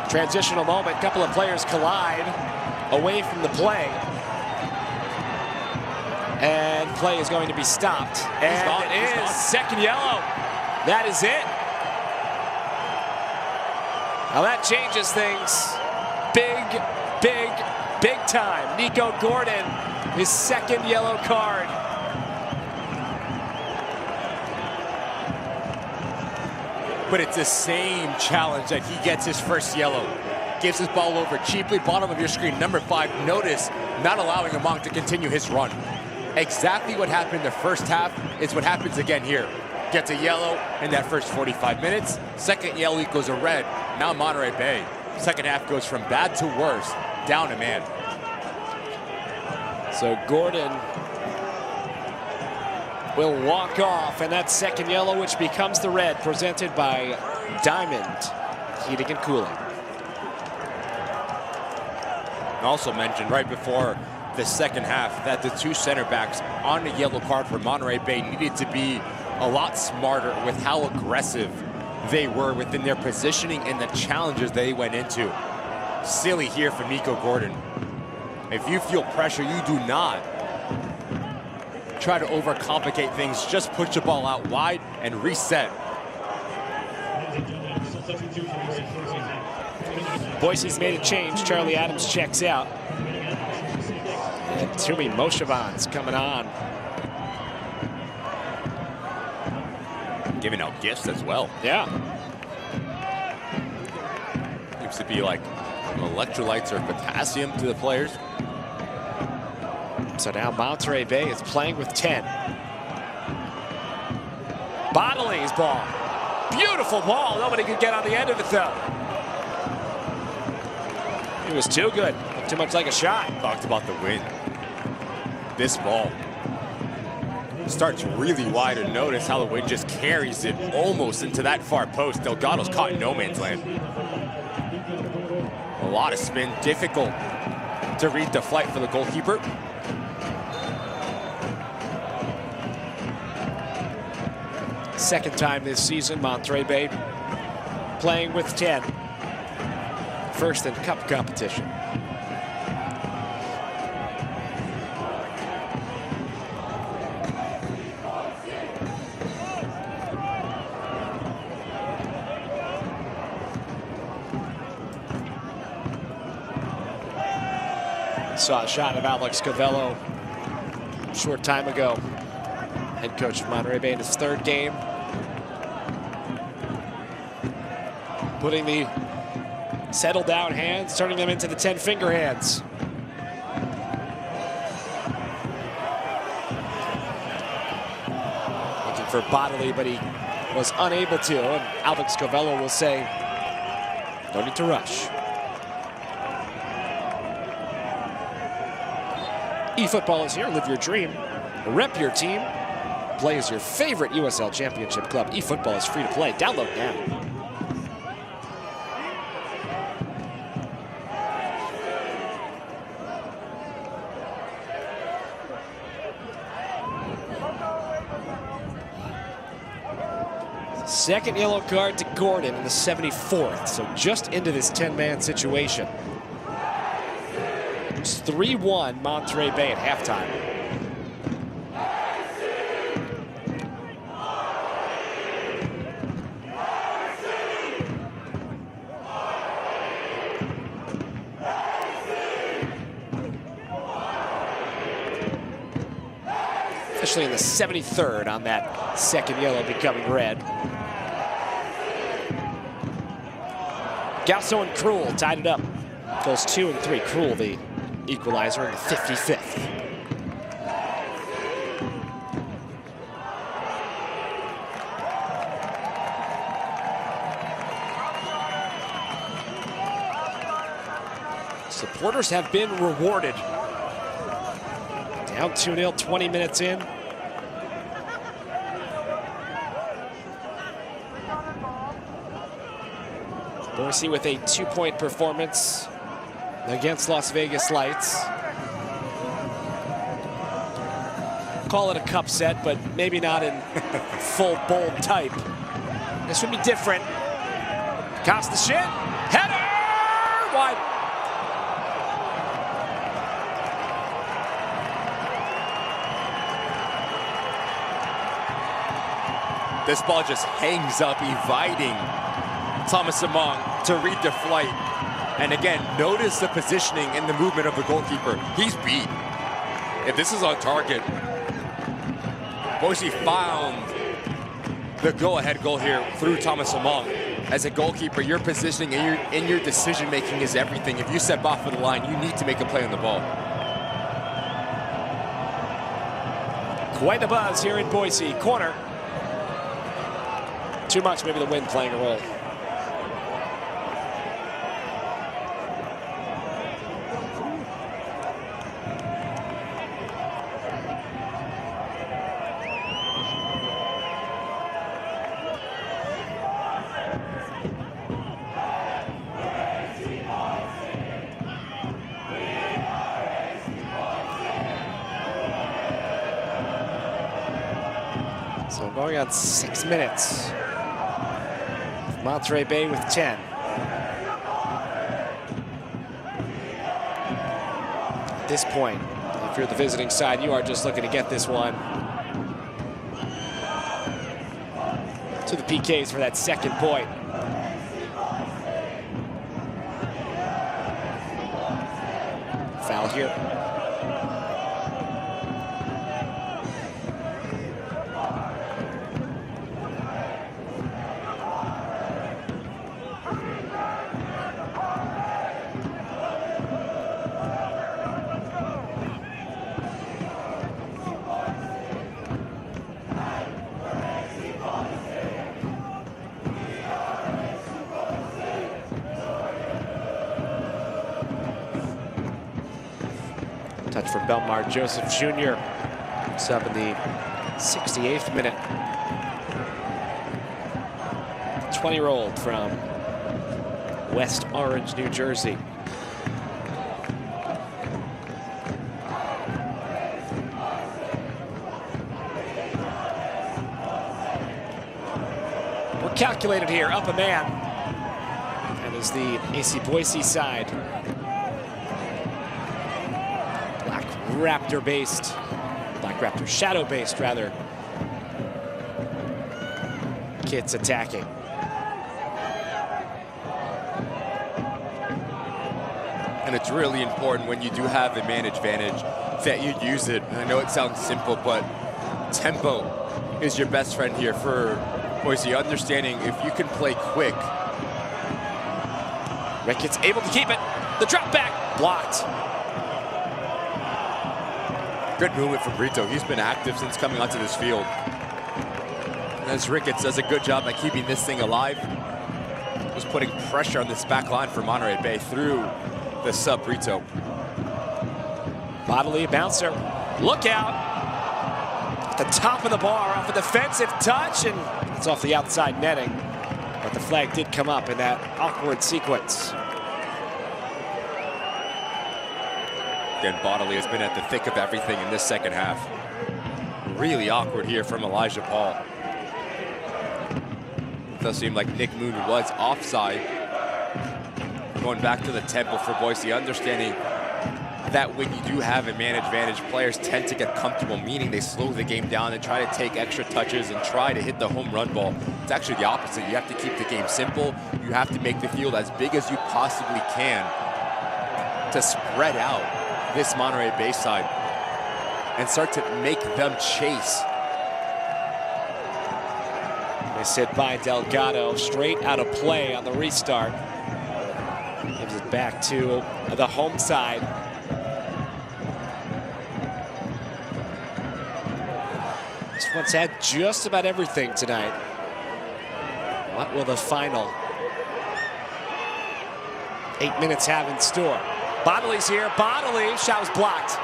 Speaker 1: Transitional moment, couple of players collide away from the play. And play is going to be stopped. And it is second yellow. That is it. Now that changes things. Big time. Nico Gordon, his second yellow card.
Speaker 2: But it's the same challenge that he gets his first yellow. Gives his ball over cheaply, bottom of your screen, number 5. Notice not allowing Among to continue his run. Exactly what happened in the first half is what happens again here. Gets a yellow in that first 45 minutes. Second yellow equals a red. Now Monterey Bay. Second half goes from bad to worse, down a man.
Speaker 1: So Gordon will walk off, and that second yellow, which becomes the red, presented by Diamond Heating and Cooling.
Speaker 2: Also mentioned right before the second half that the 2 center backs on the yellow card for Monterey Bay needed to be a lot smarter with how aggressive they were within their positioning and the challenges they went into. Silly here for Nico Gordon. If you feel pressure, you do not try to overcomplicate things. Just push the ball out wide and reset.
Speaker 1: Boise's made a change. Charlie Adams checks out. And Tumi Moshevan's coming on.
Speaker 2: Giving out gifts as well.
Speaker 1: Yeah.
Speaker 2: Seems to be like electrolytes or potassium to the players.
Speaker 1: So now Monterey Bay is playing with 10. Bodley's ball. Beautiful ball. Nobody could get on the end of it, though. It was too good. Too much like a shot.
Speaker 2: Talked about the wind. This ball starts really wide, and notice how the wind just carries it almost into that far post. Delgado's caught in no man's land. A lot of spin. Difficult to read the flight for the goalkeeper.
Speaker 1: Second time this season, Monterey Bay playing with 10. First in cup competition. Saw a shot of Alex Covello a short time ago. Head coach of Monterey Bay in his 3rd game. Putting the Settle down hands, turning them into the 10-finger hands. Looking for Bodley, but he was unable to. And Alex Covello will say, no need to rush. eFootball is here. Live your dream. Rep your team. Play as your favorite USL Championship club. eFootball is free to play. Download now. Second yellow card to Gordon in the 74th, so just into this 10-man situation. It's 3-1 Monterey Bay at halftime. Officially in the 73rd on that second yellow becoming red. Gausso and Krul tied it up. Goals 2 and 3. Krul, the equalizer, in the 55th. Supporters have been rewarded. Down 2-0, 20 minutes in. Boise with a 2-point performance against Las Vegas Lights. Call it a cup set, but maybe not in full bold type. This would be different. Costa Shin, header, wide.
Speaker 2: This ball just hangs up, evading Thomas Among to read the flight. And again, notice the positioning and the movement of the goalkeeper. He's beat. If this is on target, Boise found the go-ahead goal here through Thomas Among. As a goalkeeper, your positioning and your decision-making is everything. If you step off of the line, you need to make a play on the ball.
Speaker 1: Quite the buzz here in Boise. Corner. Too much, maybe the wind playing a role. So going on 6 minutes. Monterey Bay with 10. At this point, if you're the visiting side, you are just looking to get this one to the PKs for that second point. Foul here. Touch for Belmar Joseph Jr. Sub in the 68th minute. 20-year-old from West Orange, New Jersey. We're calculated here, up a man. That is the AC Boise side. Raptor-based, Black Raptor shadow-based, rather, kits attacking.
Speaker 2: And it's really important when you do have the man advantage that you use it. And I know it sounds simple, but tempo is your best friend here for Boise. Understanding if you can play quick,
Speaker 1: Ricketts able to keep it. The drop back, blocked.
Speaker 2: Good movement from Brito. He's been active since coming onto this field. As Ricketts does a good job at keeping this thing alive. Was putting pressure on this back line for Monterey Bay through the sub Brito.
Speaker 1: Bodily bouncer. Look out. At the top of the bar off a defensive touch, and it's off the outside netting. But the flag did come up in that awkward sequence.
Speaker 2: Again, Bodily has been at the thick of everything in this second half. Really awkward here from Elijah Paul. It does seem like Nick Moon was offside. Going back to the temple for Boise, understanding that when you do have a man advantage, players tend to get comfortable, meaning they slow the game down and try to take extra touches and try to hit the home run ball. It's actually the opposite. You have to keep the game simple. You have to make the field as big as you possibly can to spread out this Monterey Bay side and start to make them chase.
Speaker 1: They sit by Delgado, straight out of play on the restart. Gives it back to the home side. This one's had just about everything tonight. What will the final 8 minutes have in store? Bodily's here. Bodily. Shot was blocked.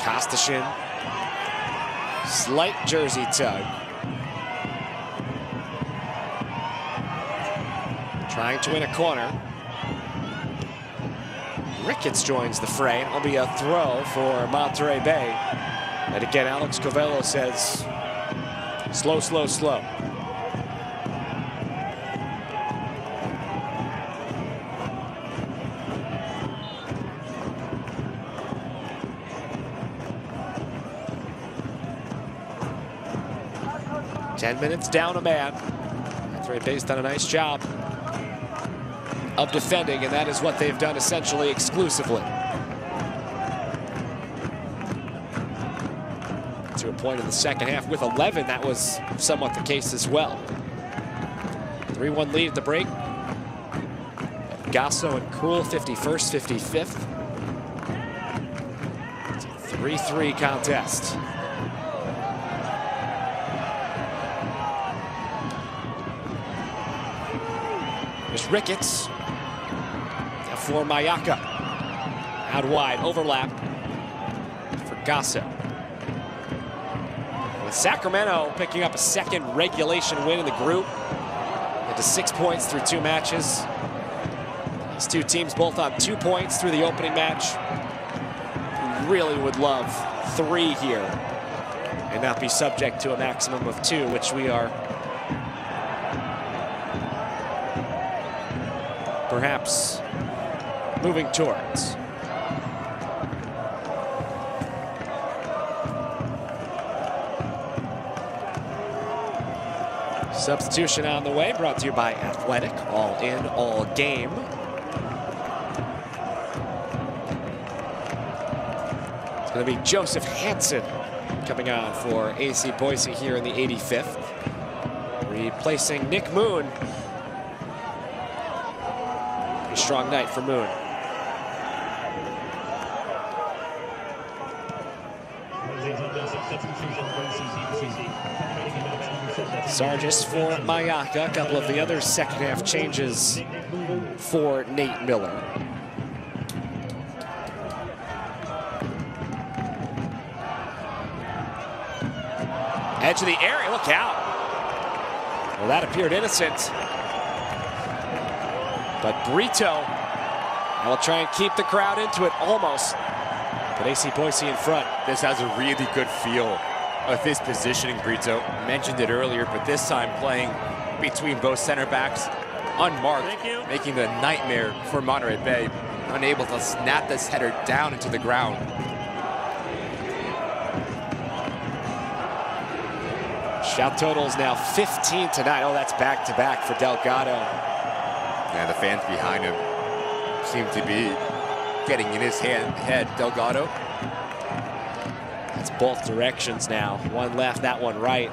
Speaker 1: Kostashin, slight jersey tug. Trying to win a corner. Ricketts joins the fray. It'll be a throw for Monterey Bay. And again, Alex Covello says, slow, slow, slow. Ten minutes down a man. Monterey Bay's done a nice job of defending, and that is what they've done essentially exclusively. To a point in the second half with 11, that was somewhat the case as well. 3-1 lead at the break. Gasso and Krul 51st, 55th. It's a 3-3 contest. There's Ricketts for Mayaka. Out wide, overlap for Gasso. With Sacramento picking up a second regulation win in the group. Into 6 points through 2 matches. These two teams both on 2 points through the opening match. Really would love 3 here and not be subject to a maximum of 2, which we are perhaps moving towards. Substitution on the way, brought to you by Athletic, all in, all game. It's going to be Joseph Hansen coming on for AC Boise here in the 85th, replacing Nick Moon. A strong night for Moon. Sargis for Mayaka. A couple of the other second half changes for Nate Miller. Edge of the area, look out. Well, that appeared innocent. But Brito will try and keep the crowd into it almost. But AC Boise in front.
Speaker 2: This has a really good feel of his positioning, Brito. Mentioned it earlier, but this time playing between both center backs, unmarked, making the nightmare for Monterey Bay, unable to snap this header down into the ground.
Speaker 1: Shot totals now 15 tonight. Oh, that's back-to-back for Delgado.
Speaker 2: Yeah, the fans behind him seem to be getting in his head. Delgado.
Speaker 1: It's both directions now. One left, that one right.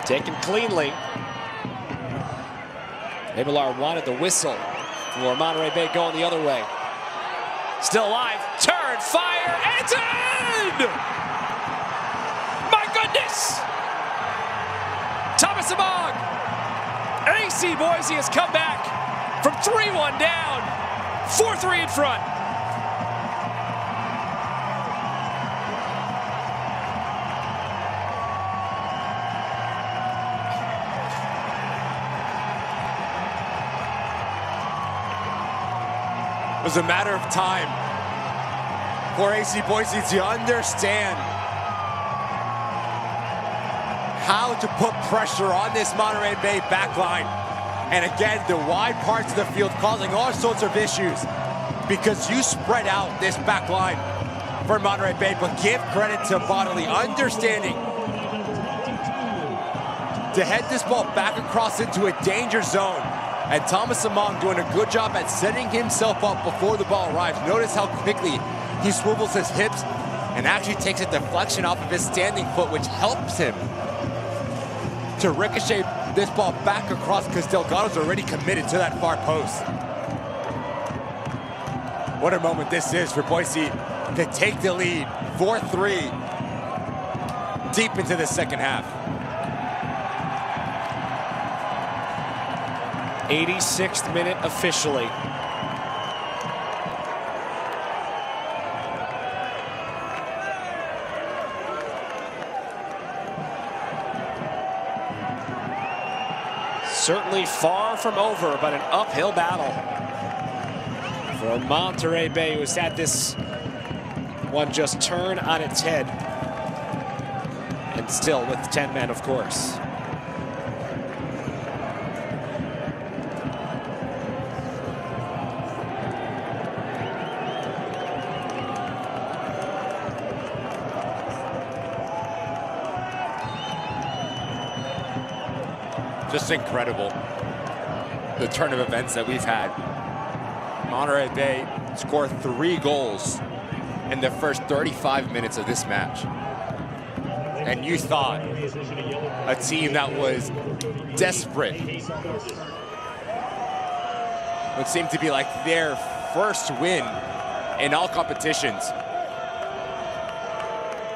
Speaker 1: Taken cleanly. Abelar wanted the whistle for Monterey Bay going the other way. Still alive, turn, fire, and it's in! My goodness! Thomas Among! AC Boise has come back from 3-1 down, 4-3 in front.
Speaker 2: It was a matter of time for AC Boise to understand how to put pressure on this Monterey Bay backline. And again, the wide parts of the field causing all sorts of issues because you spread out this backline for Monterey Bay, but give credit to Bodley understanding to head this ball back across into a danger zone. And Thomas Among doing a good job at setting himself up before the ball arrives. Notice how quickly he swivels his hips and actually takes a deflection off of his standing foot, which helps him to ricochet this ball back across because Delgado's already committed to that far post. What a moment this is for Boise to take the lead 4-3 deep into the second half.
Speaker 1: 86th minute officially. Certainly far from over, but an uphill battle for Monterey Bay, who has had this one just turn on its head. And still with 10 men, of course.
Speaker 2: Just incredible, the turn of events that we've had. Monterey Bay scored 3 goals in the first 35 minutes of this match. And you thought a team that was desperate would seem to be like their first win in all competitions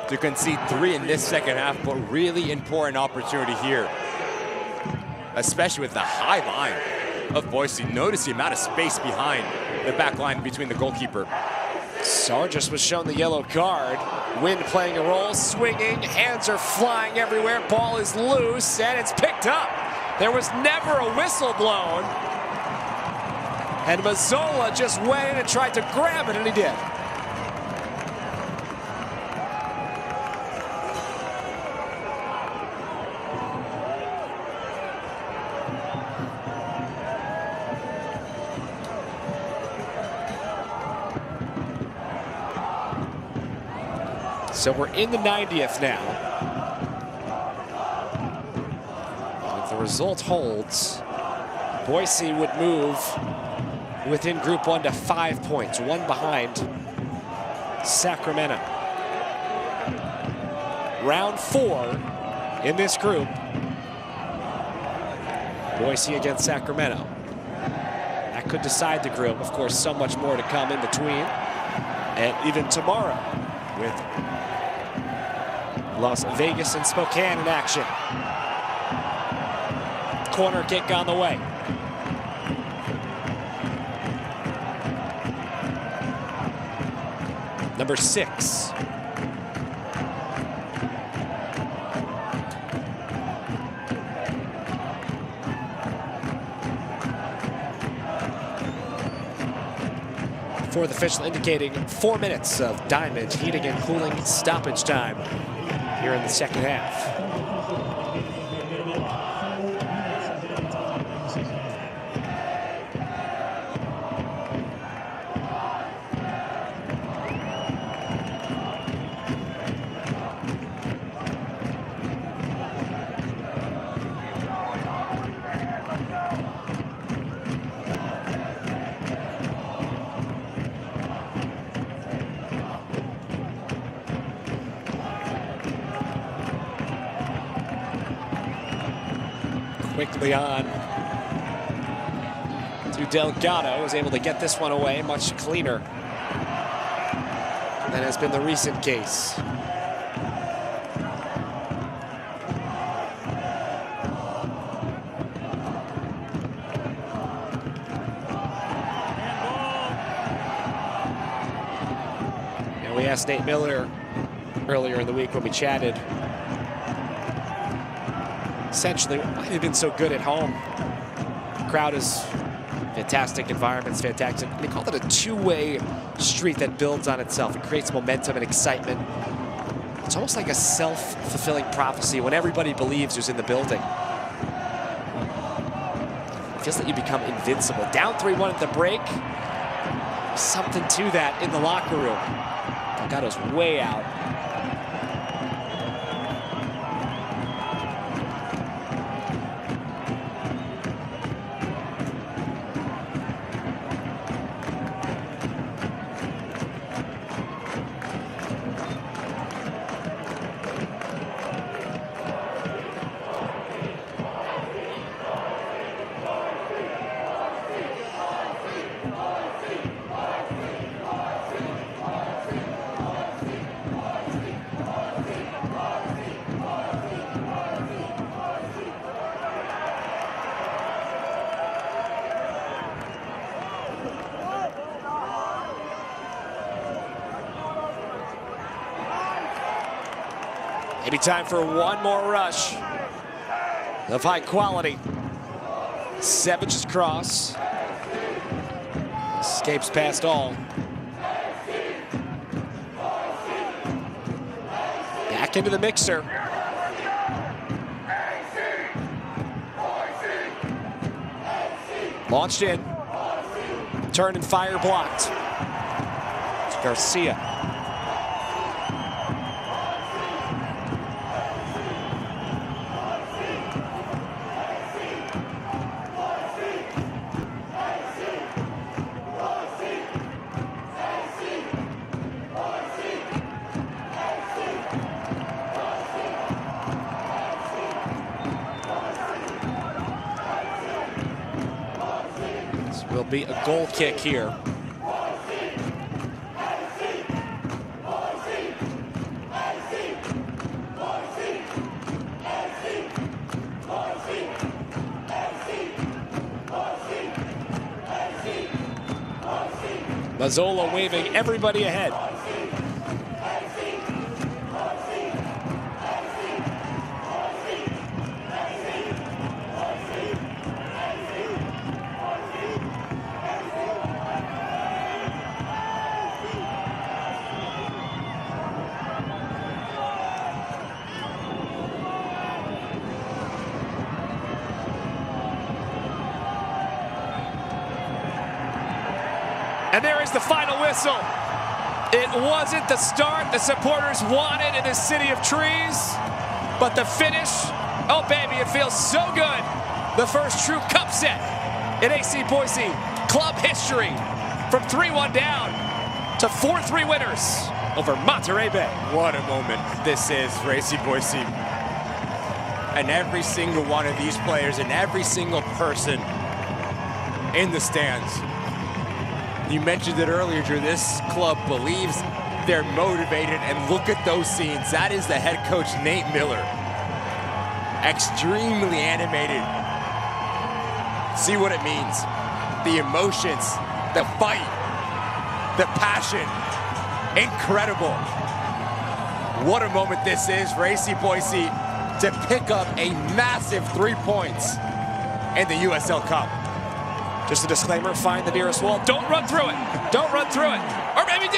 Speaker 2: to concede 3 in this second half, but really important opportunity here, especially with the high line of Boise. Notice the amount of space behind the back line between the goalkeeper.
Speaker 1: Sargis was shown the yellow card. Wind playing a role, swinging, hands are flying everywhere, ball is loose, and it's picked up. There was never a whistle blown. And Mazzola just went in and tried to grab it, and he did. So we're in the 90th now. If the result holds, Boise would move within Group 1 to 5 points, 1 behind Sacramento. Round 4 in this group. Boise against Sacramento. That could decide the group. Of course, so much more to come in between. And even tomorrow with Las Vegas and Spokane in action. Corner kick on the way. Number 6. before the official indicating 4 minutes of Diamond heating and cooling stoppage time here in the second half. Quickly on to Delgado, was able to get this one away much cleaner than has been the recent case. And we asked Nate Miller earlier in the week when we chatted, essentially, why they've been so good at home. The crowd is fantastic, environment's fantastic. They call it a two-way street that builds on itself. It creates momentum and excitement. It's almost like a self-fulfilling prophecy when everybody believes who's in the building. It feels like you become invincible. Down 3-1 at the break. Something to that in the locker room. Delgado's way out. Maybe time for one more rush of high quality. Savage's cross. Escapes past all. Back into the mixer. Launched in. Turn and fire blocked. It's Garcia. Will be a goal kick here. Mazzola waving everybody ahead. And there is the final whistle. It wasn't the start the supporters wanted in this city of trees, but the finish, oh baby, it feels so good. The first true cup set in AC Boise club history, from 3-1 down to 4-3 winners over Monterey Bay.
Speaker 2: What a moment this is for AC Boise. And every single one of these players and every single person in the stands. You mentioned it earlier, Drew, this club believes, they're motivated, and look at those scenes. That is the head coach, Nate Miller. Extremely animated. See what it means. The emotions, the fight, the passion. Incredible. What a moment this is for AC Boise to pick up a massive 3 points in the USL Cup.
Speaker 1: Just a disclaimer, find the nearest wall. Don't run through it. Don't run through it. Or maybe do.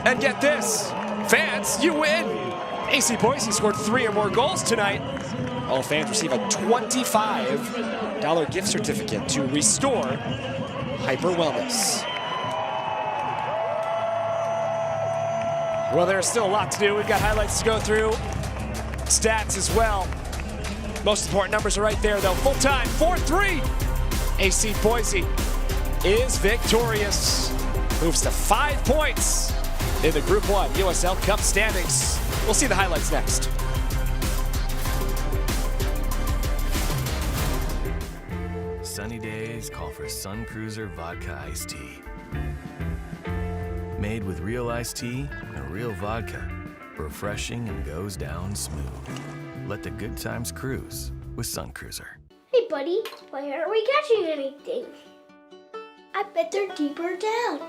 Speaker 1: And get this, fans, you win. AC Boise scored 3 or more goals tonight. All fans receive a $25 gift certificate to Restore Hyper Wellness. Well, there's still a lot to do. We've got highlights to go through, stats as well. Most important numbers are right there, though. Full time, 4-3. AC Boise is victorious. Moves to 5 points in the Group 1 USL Cup standings. We'll see the highlights next.
Speaker 3: Sunny days call for Sun Cruiser Vodka Iced Tea. Made with real iced tea and real vodka. Refreshing and goes down smooth. Let the good times cruise with Sun Cruiser.
Speaker 6: Hey buddy, why aren't we catching anything? I bet they're deeper down.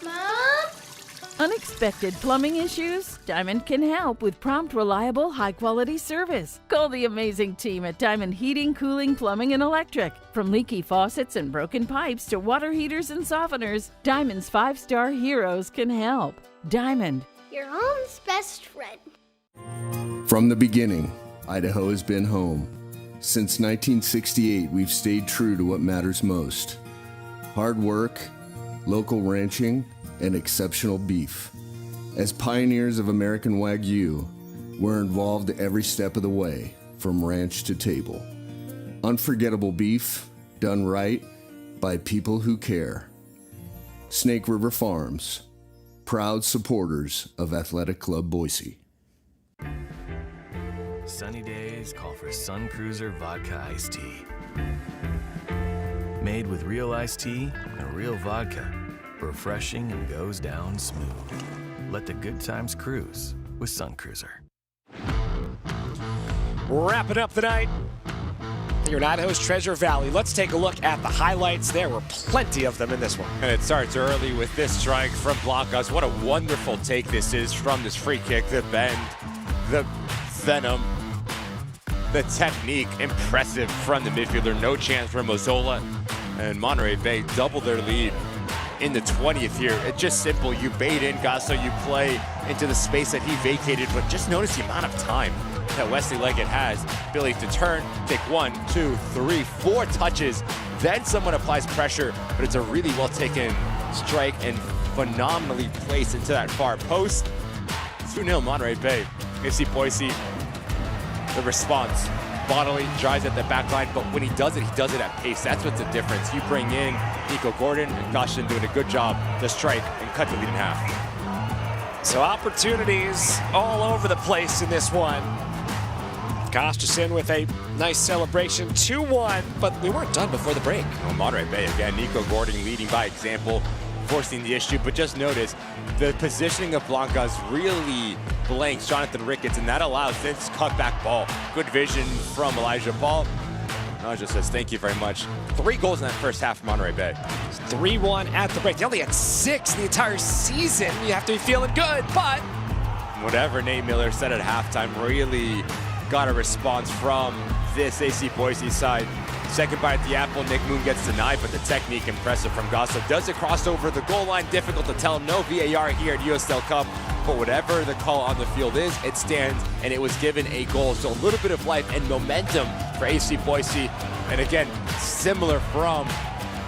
Speaker 6: Mom?
Speaker 7: Unexpected plumbing issues? Diamond can help with prompt, reliable, high-quality service. Call the amazing team at Diamond Heating, Cooling, Plumbing, and Electric. From leaky faucets and broken pipes to water heaters and softeners, Diamond's 5-star heroes can help. Diamond.
Speaker 6: Your home's best friend.
Speaker 23: From the beginning, Idaho has been home. Since 1968, we've stayed true to what matters most. Hard work, local ranching, and exceptional beef. As pioneers of American Wagyu, we're involved every step of the way, from ranch to table. Unforgettable beef, done right, by people who care. Snake River Farms, proud supporters of Athletic Club Boise.
Speaker 3: Sunny days call for Sun Cruiser Vodka Iced Tea. Made with real iced tea and real vodka. Refreshing and goes down smooth. Let the good times cruise with Sun Cruiser.
Speaker 1: Wrapping up the night here in Idaho's Treasure Valley. Let's take a look at the highlights. There were plenty of them in this one.
Speaker 2: And it starts early with this strike from Blancas. What a wonderful take this is from this free kick. The bend, the venom, the technique, impressive from the midfielder. No chance for Mazzola. And Monterey Bay double their lead in the 20th here. It's just simple. You bait in Gasso, you play into the space that he vacated, but just notice the amount of time that Wesley Leggett has. Ability to turn, take 1, 2, 3, 4 touches, then someone applies pressure, but it's a really well taken strike and phenomenally placed into that far post. 2-0 Monterey Bay. AC Boise, the response. Bodily drives at the back line, but when he does it at pace. That's what's the difference. You bring in Nico Gordon and Goshen doing a good job to strike and cut the lead in half.
Speaker 1: So opportunities all over the place in this one. Goshen with a nice celebration, 2-1, but we weren't done before the break.
Speaker 2: Well, Monterey Bay again, Nico Gordon leading by example, forcing the issue, but just notice the positioning of Blancas really blanks Jonathan Ricketts, and that allows this cutback ball. Good vision from Elijah Paul. Elijah says thank you very much. 3 goals in that first half from Monterey Bay.
Speaker 1: 3-1 at the break. They only had 6 the entire season. You have to be feeling good, but
Speaker 2: whatever Nate Miller said at halftime really got a response from this AC Boise side. Second bite at the apple, Nick Moon gets denied, but the technique impressive from Gasso. Does it cross over the goal line? Difficult to tell. No VAR here at USL Cup, but whatever the call on the field is, it stands, and it was given a goal. So a little bit of life and momentum for AC Boise. And again, similar from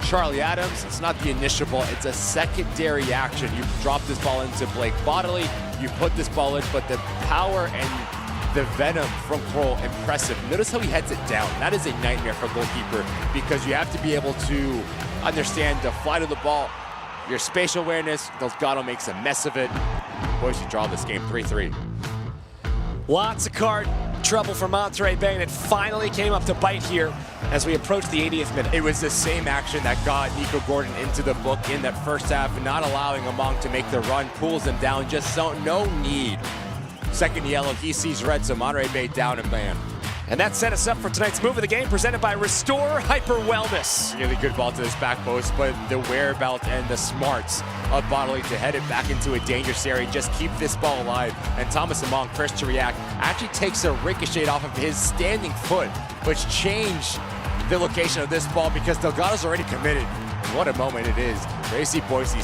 Speaker 2: Charlie Adams, it's not the initial ball, it's a secondary action. You drop this ball into Blake Bodily, you put this ball in, but the power and the venom from Kroll, impressive. Notice how he heads it down. That is a nightmare for a goalkeeper because you have to be able to understand the flight of the ball, your spatial awareness. Delgado makes a mess of it. Boise draw this game 3-3.
Speaker 1: Lots of card trouble for Monterey Bay, and it finally came up to bite here as we approach the 80th minute.
Speaker 2: It was the same action that got Nico Gordon into the book in that first half, not allowing Among to make the run, pulls him down, just so no need. Second yellow, he sees red, so Monterey Bay down and banned.
Speaker 1: And that set us up for tonight's move of the game, presented by Restore Hyper Wellness.
Speaker 2: Really good ball to this back post, but the whereabouts and the smarts of Bottling to head it back into a dangerous area, just keep this ball alive. And Thomas Among, first to react, actually takes a ricochet off of his standing foot, which changed the location of this ball because Delgado's already committed. What a moment it is. AC Boise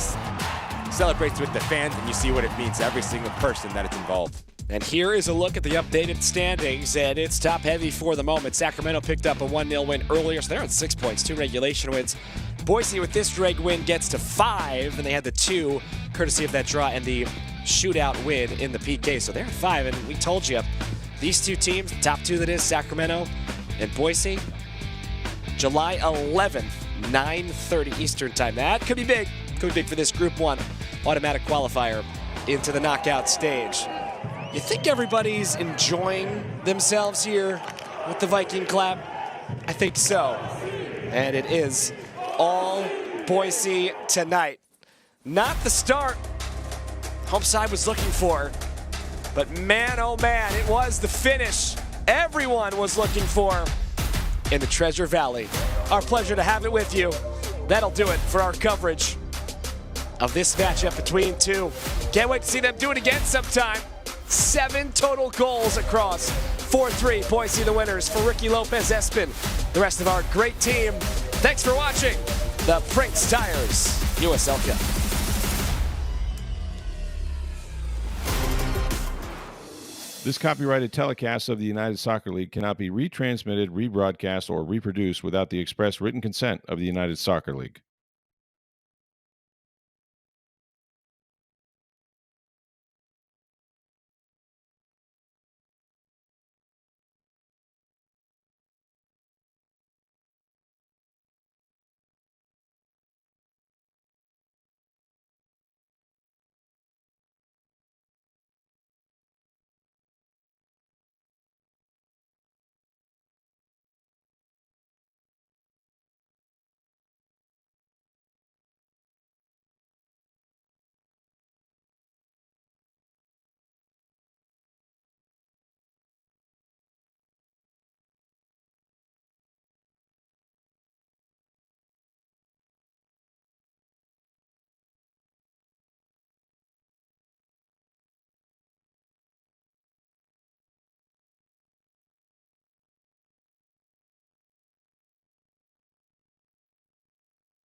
Speaker 2: celebrates with the fans, and you see what it means to every single person that it's involved.
Speaker 1: And here is a look at the updated standings, and it's top-heavy for the moment. Sacramento picked up a 1-0 win earlier, so they're on 6 points, 2 regulation wins. Boise, with this drag win, gets to 5, and they had the 2, courtesy of that draw and the shootout win in the PK. So they're at 5, and we told you, these two teams, the top 2 that is, Sacramento and Boise, July 11th, 9:30 Eastern time. That could be big. Could be big for this Group 1 automatic qualifier into the knockout stage. You think everybody's enjoying themselves here with the Viking clap? I think so. And it is all Boise tonight. Not the start home side was looking for, but man, oh man, it was the finish everyone was looking for in the Treasure Valley. Our pleasure to have it with you. That'll do it for our coverage of this matchup between two. Can't wait to see them do it again sometime. 7 total goals across. 4-3, Boise the winners for Ricky Lopez Espin. The rest of our great team. Thanks for watching the Prinx Tires USL Cup.
Speaker 8: This copyrighted telecast of the United Soccer League cannot be retransmitted, rebroadcast, or reproduced without the express written consent of the United Soccer League.